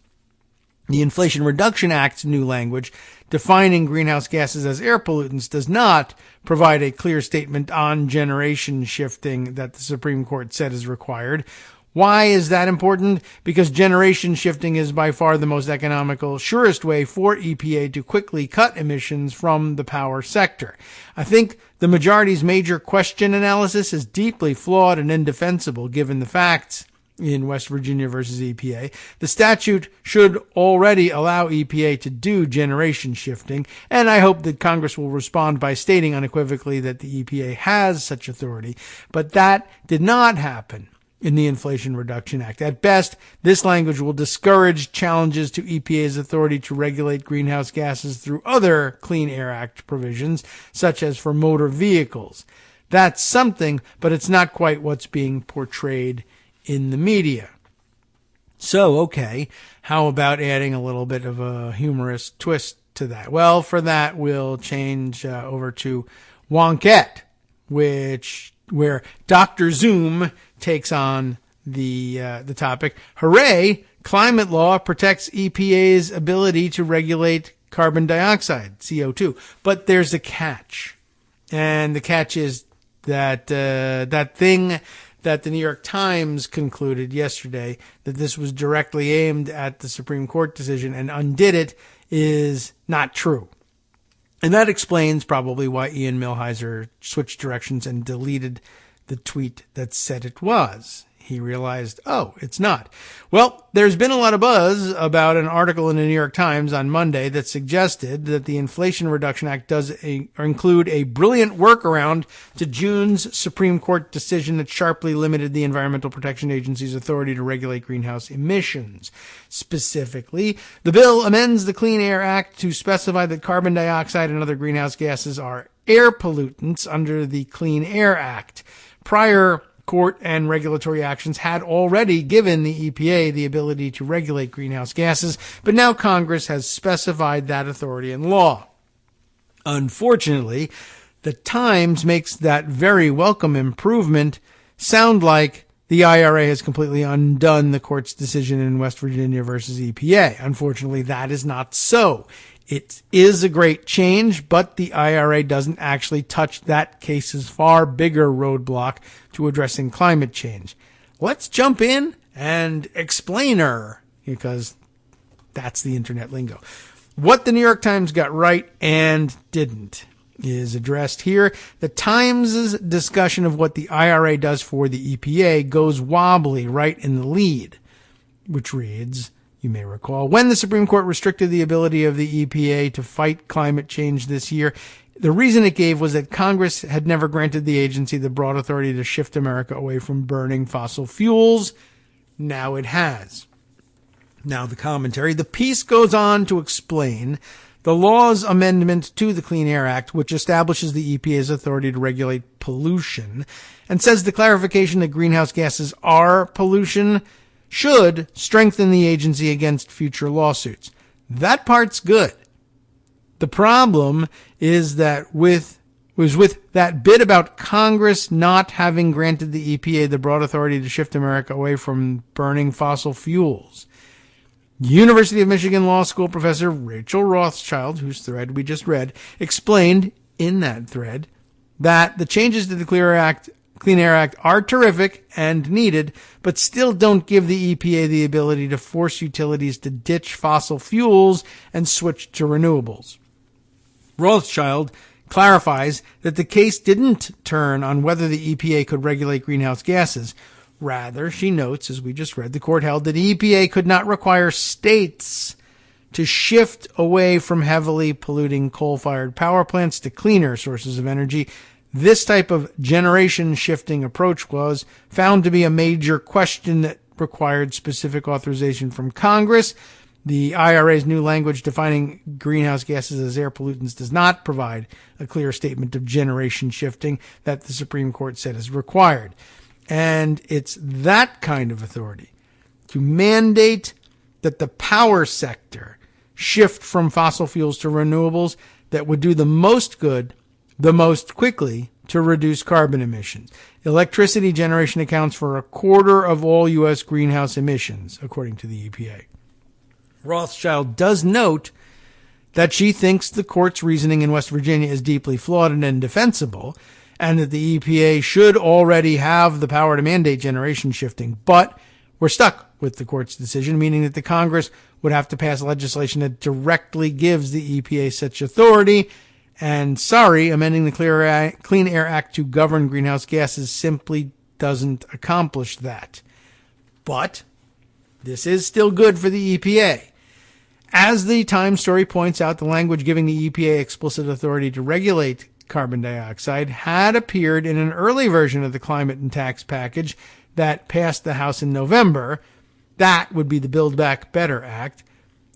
The Inflation Reduction Act's new language defining greenhouse gases as air pollutants does not provide a clear statement on generation shifting that the Supreme Court said is required. Why is that important? Because generation shifting is by far the most economical, surest way for EPA to quickly cut emissions from the power sector. I think the majority's major question analysis is deeply flawed and indefensible given the facts in West Virginia versus EPA. The statute should already allow EPA to do generation shifting, and I hope that Congress will respond by stating unequivocally that the EPA has such authority. But that did not happen in the Inflation Reduction Act. At best, this language will discourage challenges to EPA's authority to regulate greenhouse gases through other Clean Air Act provisions, such as for motor vehicles. That's something, but it's not quite what's being portrayed in the media. So, okay, how about adding a little bit of a humorous twist to that? Well, for that, we'll change over to Wonkette, where Dr. Zoom takes on the topic. Hooray! Climate law protects EPA's ability to regulate carbon dioxide, CO2. But there's a catch. And the catch is that that thing that the New York Times concluded yesterday, that this was directly aimed at the Supreme Court decision and undid it, is not true. And that explains probably why Ian Millhiser switched directions and deleted the tweet that said it was. He realized, oh, it's not. Well, there's been a lot of buzz about an article in the New York Times on Monday that suggested that the Inflation Reduction Act does include a brilliant workaround to June's Supreme Court decision that sharply limited the Environmental Protection Agency's authority to regulate greenhouse emissions. Specifically, the bill amends the Clean Air Act to specify that carbon dioxide and other greenhouse gases are air pollutants under the Clean Air Act. Prior court and regulatory actions had already given the EPA the ability to regulate greenhouse gases, but now Congress has specified that authority in law. Unfortunately, the Times makes that very welcome improvement sound like the IRA has completely undone the court's decision in West Virginia versus EPA. Unfortunately, that is not so. It is a great change, but the IRA doesn't actually touch that case's far bigger roadblock to addressing climate change. Let's jump in and explain her, because that's the internet lingo. What the New York Times got right and didn't is addressed here. The Times' discussion of what the IRA does for the EPA goes wobbly right in the lead, which reads, you may recall, when the Supreme Court restricted the ability of the EPA to fight climate change this year, the reason it gave was that Congress had never granted the agency the broad authority to shift America away from burning fossil fuels. Now it has. Now the commentary. The piece goes on to explain the law's amendment to the Clean Air Act, which establishes the EPA's authority to regulate pollution, and says the clarification that greenhouse gases are pollution should strengthen the agency against future lawsuits. That part's good. The problem is that with that bit about Congress not having granted the EPA the broad authority to shift America away from burning fossil fuels. University of Michigan Law School professor Rachel Rothschild, whose thread we just read, explained in that thread that the changes to the Clean Air Act are terrific and needed, but still don't give the EPA the ability to force utilities to ditch fossil fuels and switch to renewables. Rothschild clarifies that the case didn't turn on whether the EPA could regulate greenhouse gases. Rather, she notes, as we just read, the court held that EPA could not require states to shift away from heavily polluting coal-fired power plants to cleaner sources of energy. This type of generation shifting approach was found to be a major question that required specific authorization from Congress. The IRA's new language defining greenhouse gases as air pollutants does not provide a clear statement of generation shifting that the Supreme Court said is required. And it's that kind of authority to mandate that the power sector shift from fossil fuels to renewables that would do the most good the most quickly to reduce carbon emissions. Electricity generation accounts for 1/4 of all U.S. greenhouse emissions, according to the EPA. Rothschild does note that she thinks the court's reasoning in West Virginia is deeply flawed and indefensible, and that the EPA should already have the power to mandate generation shifting. But we're stuck with the court's decision, meaning that the Congress would have to pass legislation that directly gives the EPA such authority. And sorry, amending the Clean Air Act to govern greenhouse gases simply doesn't accomplish that. But this is still good for the EPA. As the Times story points out, the language giving the EPA explicit authority to regulate carbon dioxide had appeared in an early version of the climate and tax package that passed the House in November. That would be the Build Back Better Act.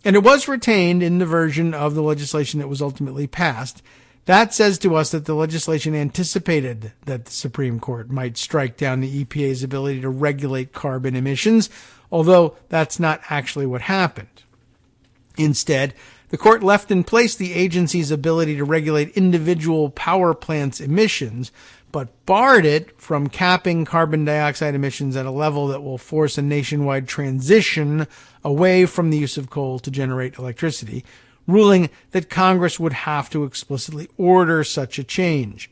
And it was retained in the version of the legislation that was ultimately passed. That says to us that the legislation anticipated that the Supreme Court might strike down the EPA's ability to regulate carbon emissions, although that's not actually what happened. Instead, the court left in place the agency's ability to regulate individual power plants' emissions, but barred it from capping carbon dioxide emissions at a level that will force a nationwide transition away from the use of coal to generate electricity, ruling that Congress would have to explicitly order such a change.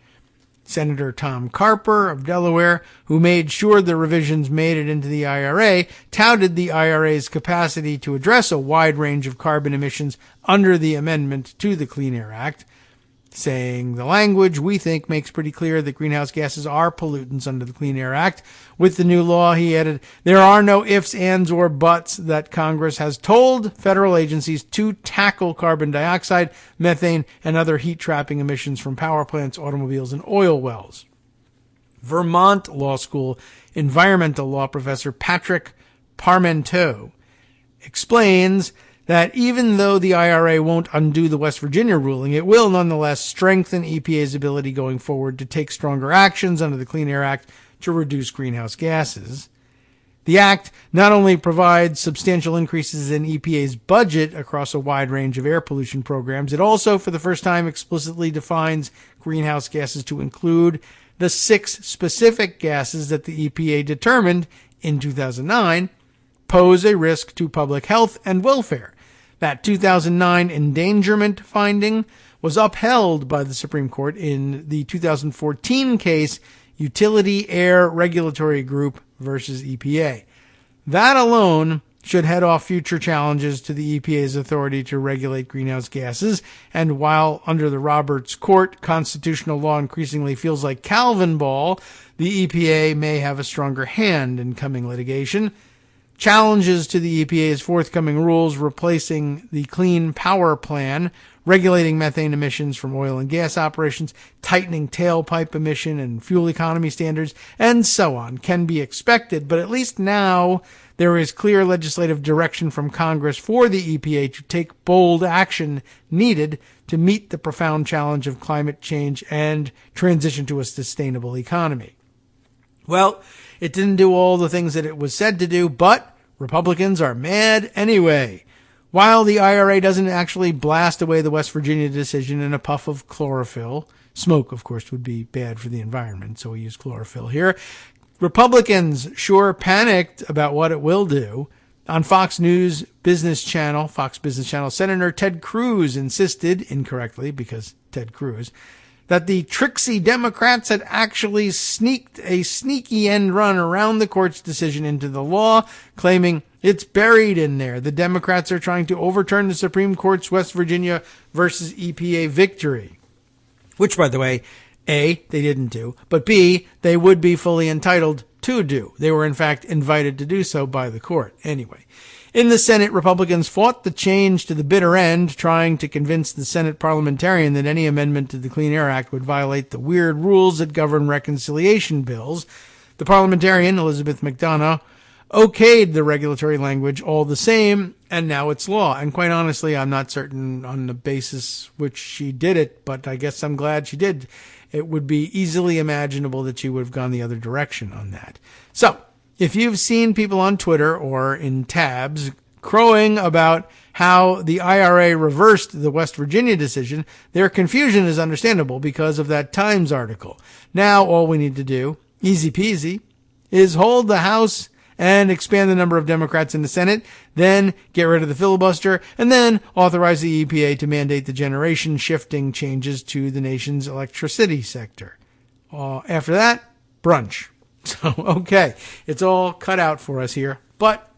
Senator Tom Carper of Delaware, who made sure the revisions made it into the IRA, touted the IRA's capacity to address a wide range of carbon emissions under the amendment to the Clean Air Act, saying the language we think makes pretty clear that greenhouse gases are pollutants under the Clean Air Act. With the new law, he added, there are no ifs, ands, or buts that Congress has told federal agencies to tackle carbon dioxide, methane, and other heat-trapping emissions from power plants, automobiles, and oil wells. Vermont Law School environmental law professor Patrick Parmenteau explains that even though the IRA won't undo the West Virginia ruling, it will nonetheless strengthen EPA's ability going forward to take stronger actions under the Clean Air Act to reduce greenhouse gases. The Act not only provides substantial increases in EPA's budget across a wide range of air pollution programs, it also, for the first time, explicitly defines greenhouse gases to include the 6 specific gases that the EPA determined in 2009 pose a risk to public health and welfare. That 2009 endangerment finding was upheld by the Supreme Court in the 2014 case Utility Air Regulatory Group versus EPA. That alone should head off future challenges to the EPA's authority to regulate greenhouse gases. And while under the Roberts Court, constitutional law increasingly feels like Calvin ball, the EPA may have a stronger hand in coming litigation. Challenges to the EPA's forthcoming rules replacing the Clean Power Plan, regulating methane emissions from oil and gas operations, tightening tailpipe emission and fuel economy standards, and so on can be expected, but at least now there is clear legislative direction from Congress for the EPA to take bold action needed to meet the profound challenge of climate change and transition to a sustainable economy. Well, it didn't do all the things that it was said to do, but Republicans are mad anyway. While the IRA doesn't actually blast away the West Virginia decision in a puff of chlorophyll, smoke, of course, would be bad for the environment, so we use chlorophyll here, Republicans sure panicked about what it will do. On Fox Business Channel, Senator Ted Cruz insisted, incorrectly because Ted Cruz, that the tricksy Democrats had actually sneaked a sneaky end run around the court's decision into the law, claiming it's buried in there. The Democrats are trying to overturn the Supreme Court's West Virginia versus EPA victory, which, by the way, A, they didn't do, but B, they would be fully entitled to do. They were, in fact, invited to do so by the court. Anyway, in the Senate, Republicans fought the change to the bitter end, trying to convince the Senate parliamentarian that any amendment to the Clean Air Act would violate the weird rules that govern reconciliation bills. The parliamentarian, Elizabeth McDonough, okayed the regulatory language all the same, and now it's law. And quite honestly, I'm not certain on the basis which she did it, but I guess I'm glad she did. It would be easily imaginable that she would have gone the other direction on that. So, if you've seen people on Twitter or in tabs crowing about how the IRA reversed the West Virginia decision, their confusion is understandable because of that Times article. Now all we need to do, easy peasy, is hold the House and expand the number of Democrats in the Senate, then get rid of the filibuster, and then authorize the EPA to mandate the generation shifting changes to the nation's electricity sector. After that, brunch. So, okay, it's all cut out for us here, but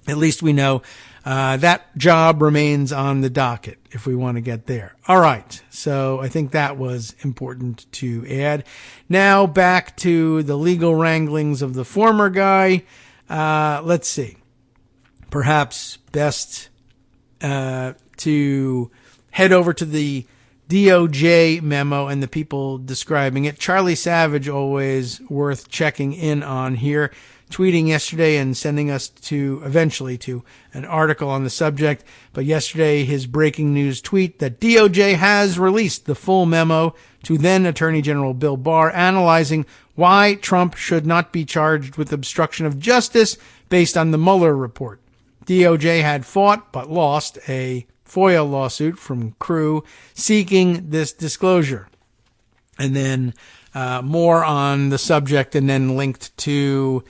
at least we know that job remains on the docket if we want to get there. All right, so I think that was important to add. Now back to the legal wranglings of the former guy. Let's see. Perhaps best to head over to the Doj memo and the people describing it. Charlie Savage, always worth checking in on here, tweeting yesterday and sending us eventually to an article on the subject. But yesterday, his breaking news tweet that DOJ has released the full memo to then Attorney General Bill Barr analyzing why Trump should not be charged with obstruction of justice based on the Mueller report. DOJ had fought but lost a FOIA lawsuit from Crew seeking this disclosure. And then more on the subject, and then linked to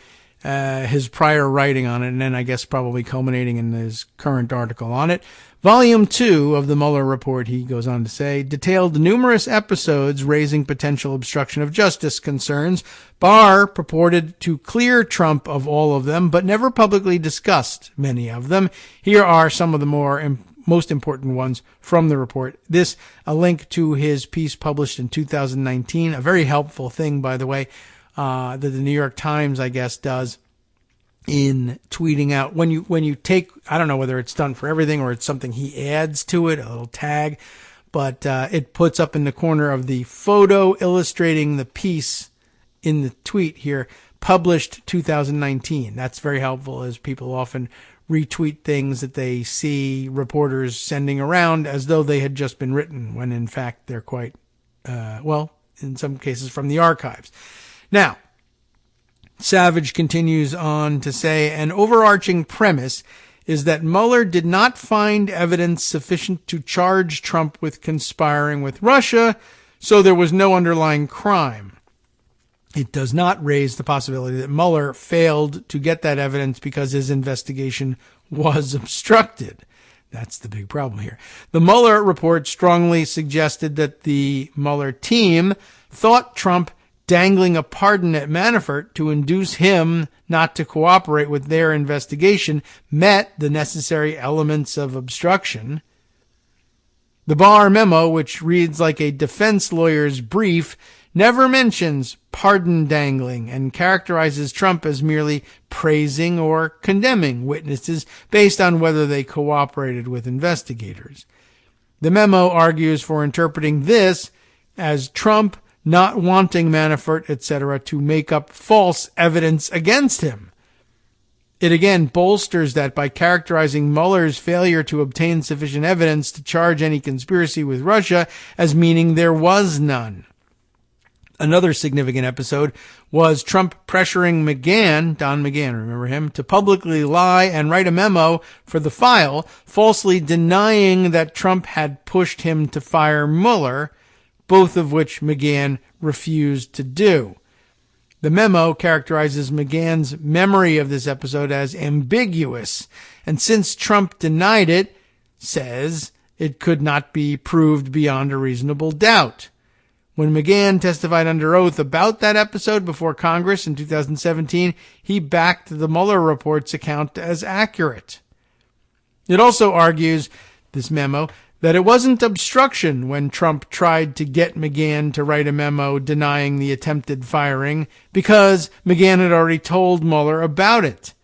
his prior writing on it, and then I guess probably culminating in his current article on it. Volume 2 of the Mueller report, he goes on to say, detailed numerous episodes raising potential obstruction of justice concerns. Barr purported to clear Trump of all of them, but never publicly discussed many of them. Here are some of the most important ones from the report. This, a link to his piece published in 2019, a very helpful thing, by the way, that the New York Times, I guess, does in tweeting out when you take, I don't know whether it's done for everything or it's something he adds to it, a little tag, but it puts up in the corner of the photo illustrating the piece in the tweet here, published 2019. That's very helpful, as people often retweet things that they see reporters sending around as though they had just been written, when in fact they're quite, in some cases from the archives. Now, Savage continues on to say, an overarching premise is that Mueller did not find evidence sufficient to charge Trump with conspiring with Russia, so there was no underlying crime. It does not raise the possibility that Mueller failed to get that evidence because his investigation was obstructed. That's the big problem here. The Mueller report strongly suggested that the Mueller team thought Trump dangling a pardon at Manafort to induce him not to cooperate with their investigation met the necessary elements of obstruction. The Barr memo, which reads like a defense lawyer's brief, never mentions pardon dangling and characterizes Trump as merely praising or condemning witnesses based on whether they cooperated with investigators. The memo argues for interpreting this as Trump not wanting Manafort, etc., to make up false evidence against him. It again bolsters that by characterizing Mueller's failure to obtain sufficient evidence to charge any conspiracy with Russia as meaning there was none. Another significant episode was Trump pressuring McGahn, Don McGahn, remember him, to publicly lie and write a memo for the file, falsely denying that Trump had pushed him to fire Mueller, both of which McGahn refused to do. The memo characterizes McGahn's memory of this episode as ambiguous, and since Trump denied it, says it could not be proved beyond a reasonable doubt. When McGahn testified under oath about that episode before Congress in 2017, he backed the Mueller report's account as accurate. It also argues, this memo, that it wasn't obstruction when Trump tried to get McGahn to write a memo denying the attempted firing because McGahn had already told Mueller about it.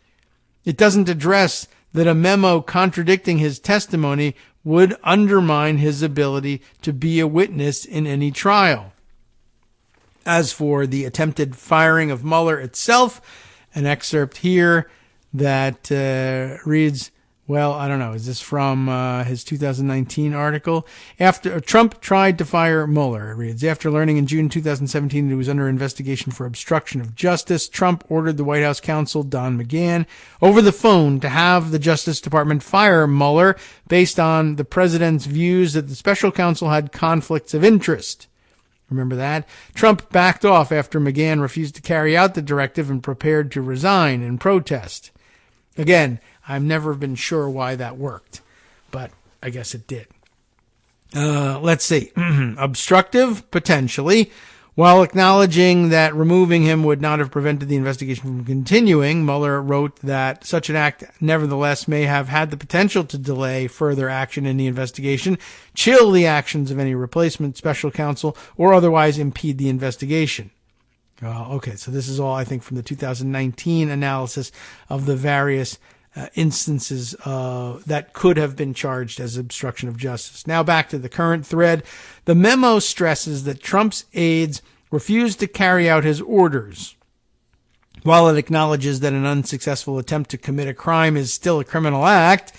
It doesn't address that a memo contradicting his testimony would undermine his ability to be a witness in any trial. As for the attempted firing of Mueller itself, an excerpt here that reads, well, I don't know. Is this from his 2019 article? After Trump tried to fire Mueller, it reads, after learning in June 2017 that he was under investigation for obstruction of justice, Trump ordered the White House counsel, Don McGahn, over the phone to have the Justice Department fire Mueller based on the president's views that the special counsel had conflicts of interest. Remember that? Trump backed off after McGahn refused to carry out the directive and prepared to resign in protest. Again, I've never been sure why that worked, but I guess it did. Let's see. Obstructive, potentially. While acknowledging that removing him would not have prevented the investigation from continuing, Mueller wrote that such an act nevertheless may have had the potential to delay further action in the investigation, chill the actions of any replacement special counsel, or otherwise impede the investigation. Okay, so this is all, I think, from the 2019 analysis of the various instances that could have been charged as obstruction of justice. Now back to the current thread. The memo stresses that Trump's aides refused to carry out his orders. While it acknowledges that an unsuccessful attempt to commit a crime is still a criminal act,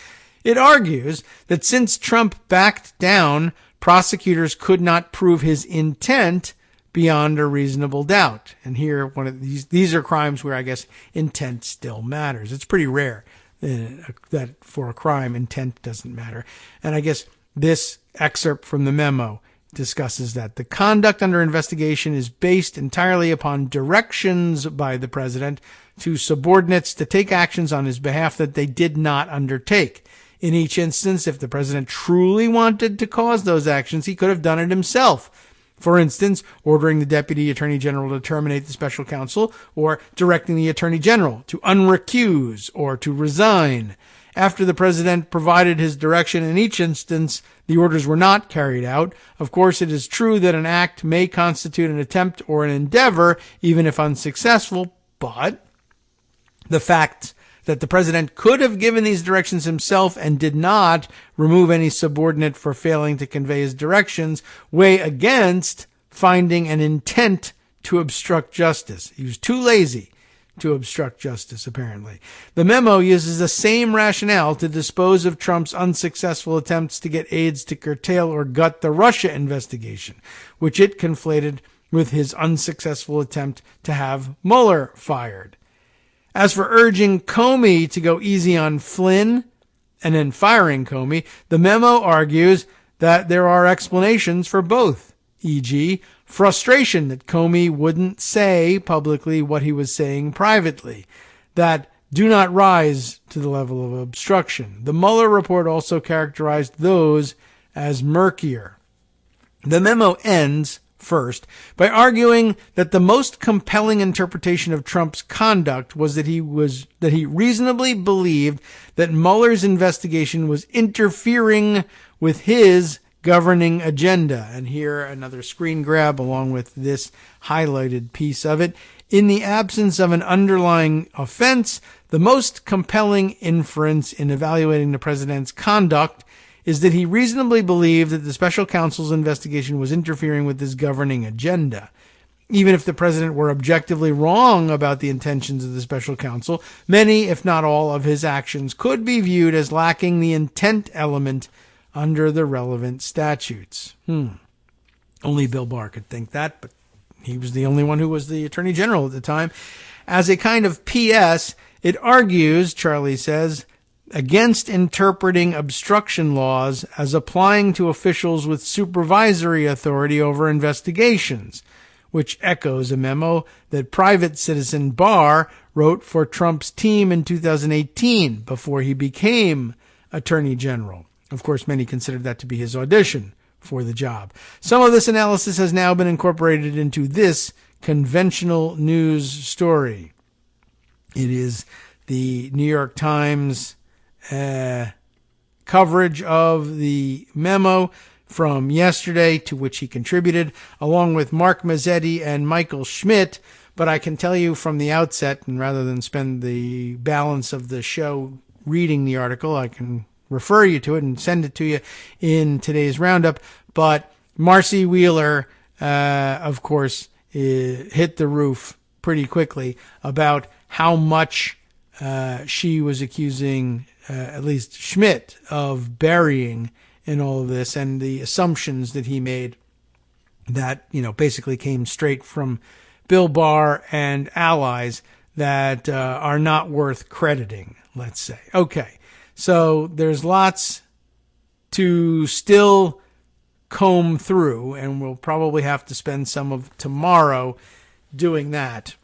it argues that since Trump backed down, prosecutors could not prove his intent beyond a reasonable doubt. And here, one of these are crimes where I guess intent still matters. It's pretty rare that for a crime, intent doesn't matter. And I guess this excerpt from the memo discusses that the conduct under investigation is based entirely upon directions by the president to subordinates to take actions on his behalf that they did not undertake. In each instance, if the president truly wanted to cause those actions, he could have done it himself. For instance, ordering the Deputy Attorney General to terminate the special counsel, or directing the Attorney General to unrecuse or to resign. After the president provided his direction in each instance, the orders were not carried out. Of course, it is true that an act may constitute an attempt or an endeavor, even if unsuccessful, but the fact that the president could have given these directions himself and did not remove any subordinate for failing to convey his directions weigh against finding an intent to obstruct justice. He was too lazy to obstruct justice, apparently. The memo uses the same rationale to dispose of Trump's unsuccessful attempts to get aides to curtail or gut the Russia investigation, which it conflated with his unsuccessful attempt to have Mueller fired. As for urging Comey to go easy on Flynn and then firing Comey, the memo argues that there are explanations for both, e.g., frustration that Comey wouldn't say publicly what he was saying privately, that do not rise to the level of obstruction. The Mueller report also characterized those as murkier. The memo ends first by arguing that the most compelling interpretation of Trump's conduct was that he reasonably believed that Mueller's investigation was interfering with his governing agenda. And here another screen grab along with this highlighted piece of it. In the absence of an underlying offense, the most compelling inference in evaluating the president's conduct is that he reasonably believed that the special counsel's investigation was interfering with his governing agenda. Even if the president were objectively wrong about the intentions of the special counsel, many, if not all, of his actions could be viewed as lacking the intent element under the relevant statutes. Only Bill Barr could think that, but he was the only one who was the Attorney General at the time. As a kind of P.S., it argues, Charlie says, against interpreting obstruction laws as applying to officials with supervisory authority over investigations, which echoes a memo that private citizen Barr wrote for Trump's team in 2018 before he became Attorney General. Of course, many considered that to be his audition for the job. Some of this analysis has now been incorporated into this conventional news story. It is the New York Times coverage of the memo from yesterday, to which he contributed, along with Mark Mazzetti and Michael Schmidt. But I can tell you from the outset, and rather than spend the balance of the show reading the article, I can refer you to it and send it to you in today's roundup. But Marcy Wheeler, of course, hit the roof pretty quickly about how much she was accusing at least Schmidt of burying in all of this, and the assumptions that he made that, basically came straight from Bill Barr and allies that are not worth crediting, let's say. Okay, so there's lots to still comb through, and we'll probably have to spend some of tomorrow doing that.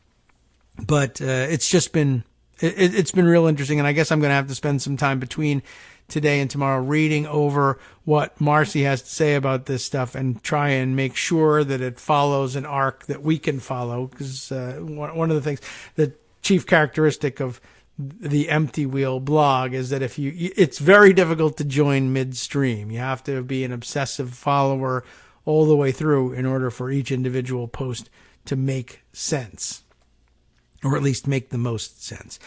But it's just been it's been real interesting, and I guess I'm going to have to spend some time between today and tomorrow reading over what Marcy has to say about this stuff and try and make sure that it follows an arc that we can follow. Because one of the things, the chief characteristic of the Empty Wheel blog is that it's very difficult to join midstream. You have to be an obsessive follower all the way through in order for each individual post to make sense, or at least make the most sense.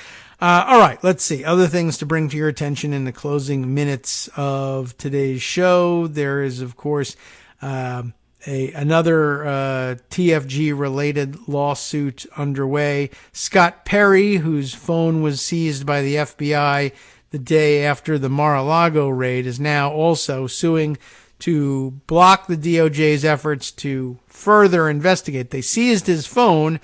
All right, let's see. Other things to bring to your attention in the closing minutes of today's show. There is, of course, another TFG-related lawsuit underway. Scott Perry, whose phone was seized by the FBI the day after the Mar-A-Lago raid, is now also suing to block the DOJ's efforts to further investigate. They seized his phone,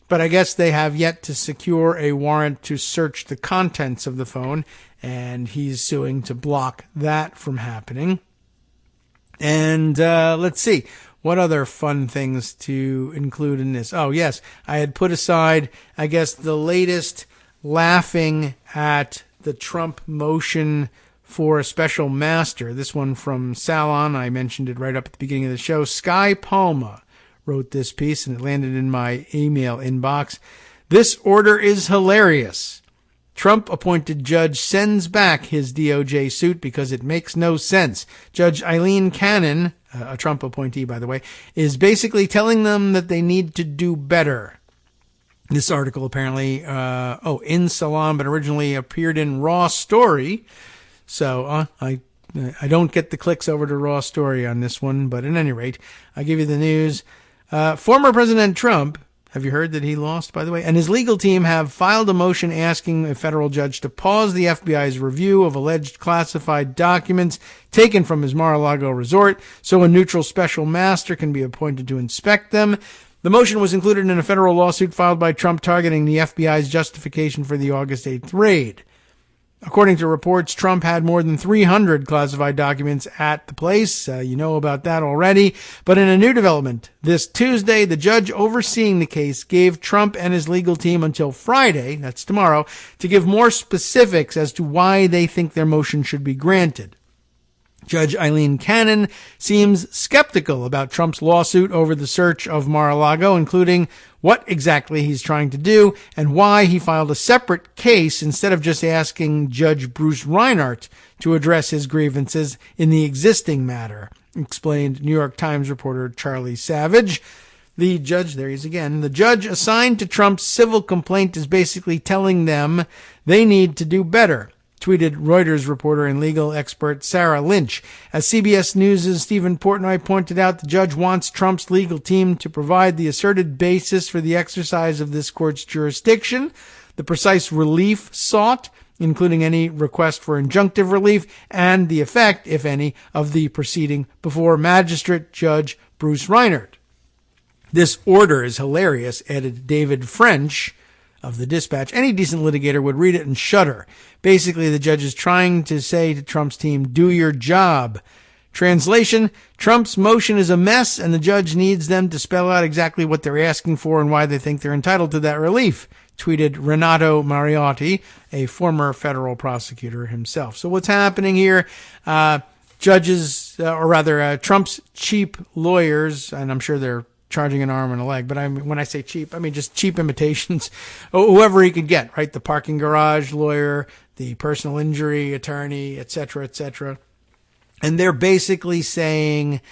but I guess they have yet to secure a warrant to search the contents of the phone, and he's suing to block that from happening. And let's see, what other fun things to include in this? Oh, yes, I had put aside, I guess, the latest laughing at the Trump motion for a special master. This one from Salon, I mentioned it right up at the beginning of the show. Sky Palma wrote this piece, and it landed in my email inbox. This order is hilarious. Trump-appointed judge sends back his DOJ suit because it makes no sense. Judge Eileen Cannon, a Trump appointee, by the way, is basically telling them that they need to do better. This article apparently, in Salon, but originally appeared in Raw Story. So I don't get the clicks over to Raw Story on this one, but at any rate, I'll give you the news. Former President Trump, have you heard that he lost, by the way, and his legal team have filed a motion asking a federal judge to pause the FBI's review of alleged classified documents taken from his Mar-A-Lago resort so a neutral special master can be appointed to inspect them. The motion was included in a federal lawsuit filed by Trump targeting the FBI's justification for the August 8th raid. According to reports, Trump had more than 300 classified documents at the place. You know about that already. But in a new development, this Tuesday, the judge overseeing the case gave Trump and his legal team until Friday, that's tomorrow, to give more specifics as to why they think their motion should be granted. Judge Eileen Cannon seems skeptical about Trump's lawsuit over the search of Mar-A-Lago, including what exactly he's trying to do and why he filed a separate case instead of just asking Judge Bruce Reinhart to address his grievances in the existing matter, explained New York Times reporter Charlie Savage. The judge, there he is again, the judge assigned to Trump's civil complaint is basically telling them they need to do better, tweeted Reuters reporter and legal expert Sarah Lynch. As CBS News' Stephen Portnoy pointed out, the judge wants Trump's legal team to provide the asserted basis for the exercise of this court's jurisdiction, the precise relief sought, including any request for injunctive relief, and the effect, if any, of the proceeding before Magistrate Judge Bruce Reinhart. This order is hilarious, added David French of the Dispatch. Any decent litigator would read it and shudder. Basically, the judge is trying to say to Trump's team, do your job. Translation, Trump's motion is a mess, and the judge needs them to spell out exactly what they're asking for and why they think they're entitled to that relief, tweeted Renato Mariotti, a former federal prosecutor himself. So what's happening here? Trump's cheap lawyers, and I'm sure they're charging an arm and a leg, but when I say cheap, I mean just cheap imitations, whoever he could get, right? The parking garage lawyer, the personal injury attorney, et cetera, et cetera. And they're basically saying,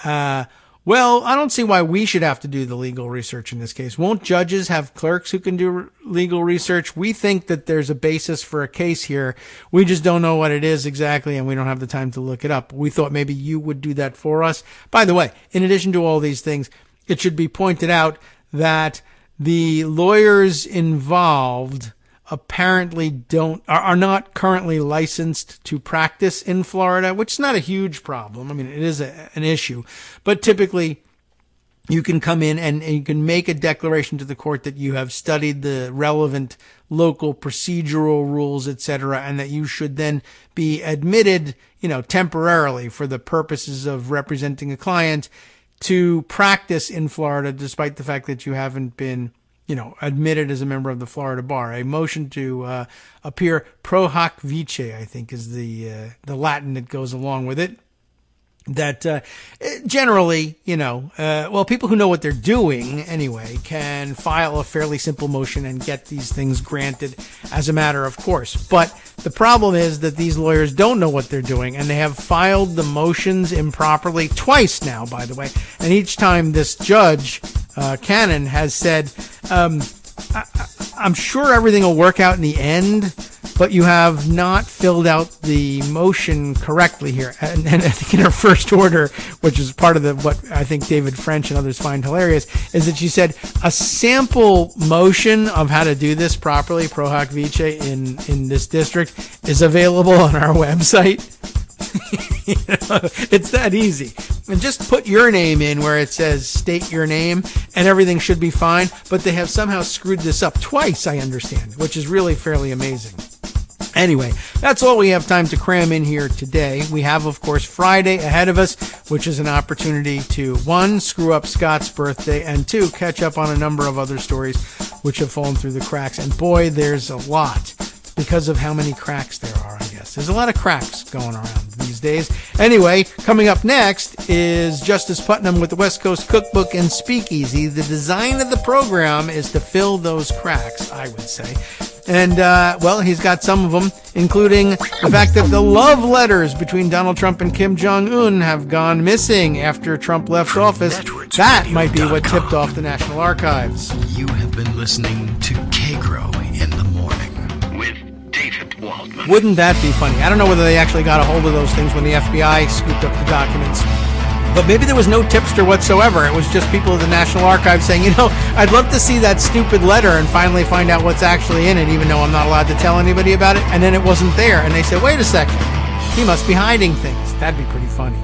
well, I don't see why we should have to do the legal research in this case. Won't judges have clerks who can do legal research? We think that there's a basis for a case here. We just don't know what it is exactly, and we don't have the time to look it up. We thought maybe you would do that for us. By the way, in addition to all these things, it should be pointed out that the lawyers involved apparently are not currently licensed to practice in Florida, which is not a huge problem. I mean, it is an issue, but typically you can come in and you can make a declaration to the court that you have studied the relevant local procedural rules, etc., and that you should then be admitted, temporarily for the purposes of representing a client to practice in Florida, despite the fact that you haven't been, admitted as a member of the Florida bar. A motion to appear pro hoc vice, I think, is the Latin that goes along with it. That generally, people who know what they're doing anyway can file a fairly simple motion and get these things granted as a matter of course. But the problem is that these lawyers don't know what they're doing, and they have filed the motions improperly twice now, by the way. And each time this judge, Cannon, has said, I'm sure everything will work out in the end, but you have not filled out the motion correctly here. And I think in her first order, which is part of what I think David French and others find hilarious, is that she said a sample motion of how to do this properly, pro hoc vice, in this district is available on our website. It's that easy. And just put your name in where it says state your name and everything should be fine. But they have somehow screwed this up twice, I understand, which is really fairly amazing. Anyway, that's all we have time to cram in here today. We have, of course, Friday ahead of us, which is an opportunity to, 1, screw up Scott's birthday, and 2, catch up on a number of other stories which have fallen through the cracks. And boy, there's a lot because of how many cracks there are, I guess. There's a lot of cracks going around these days. Anyway, coming up next is Justice Putnam with the West Coast Cookbook and Speakeasy. The design of the program is to fill those cracks, I would say. And, he's got some of them, including the fact that the love letters between Donald Trump and Kim Jong-un have gone missing after Trump left office. That might be what tipped off the National Archives. You have been listening to Kagro in the Morning with David Waldman. Wouldn't that be funny? I don't know whether they actually got a hold of those things when the FBI scooped up the documents. But maybe there was no tipster whatsoever. It was just people at the National Archives saying, I'd love to see that stupid letter and finally find out what's actually in it, even though I'm not allowed to tell anybody about it. And then it wasn't there. And they said, wait a second, he must be hiding things. That'd be pretty funny.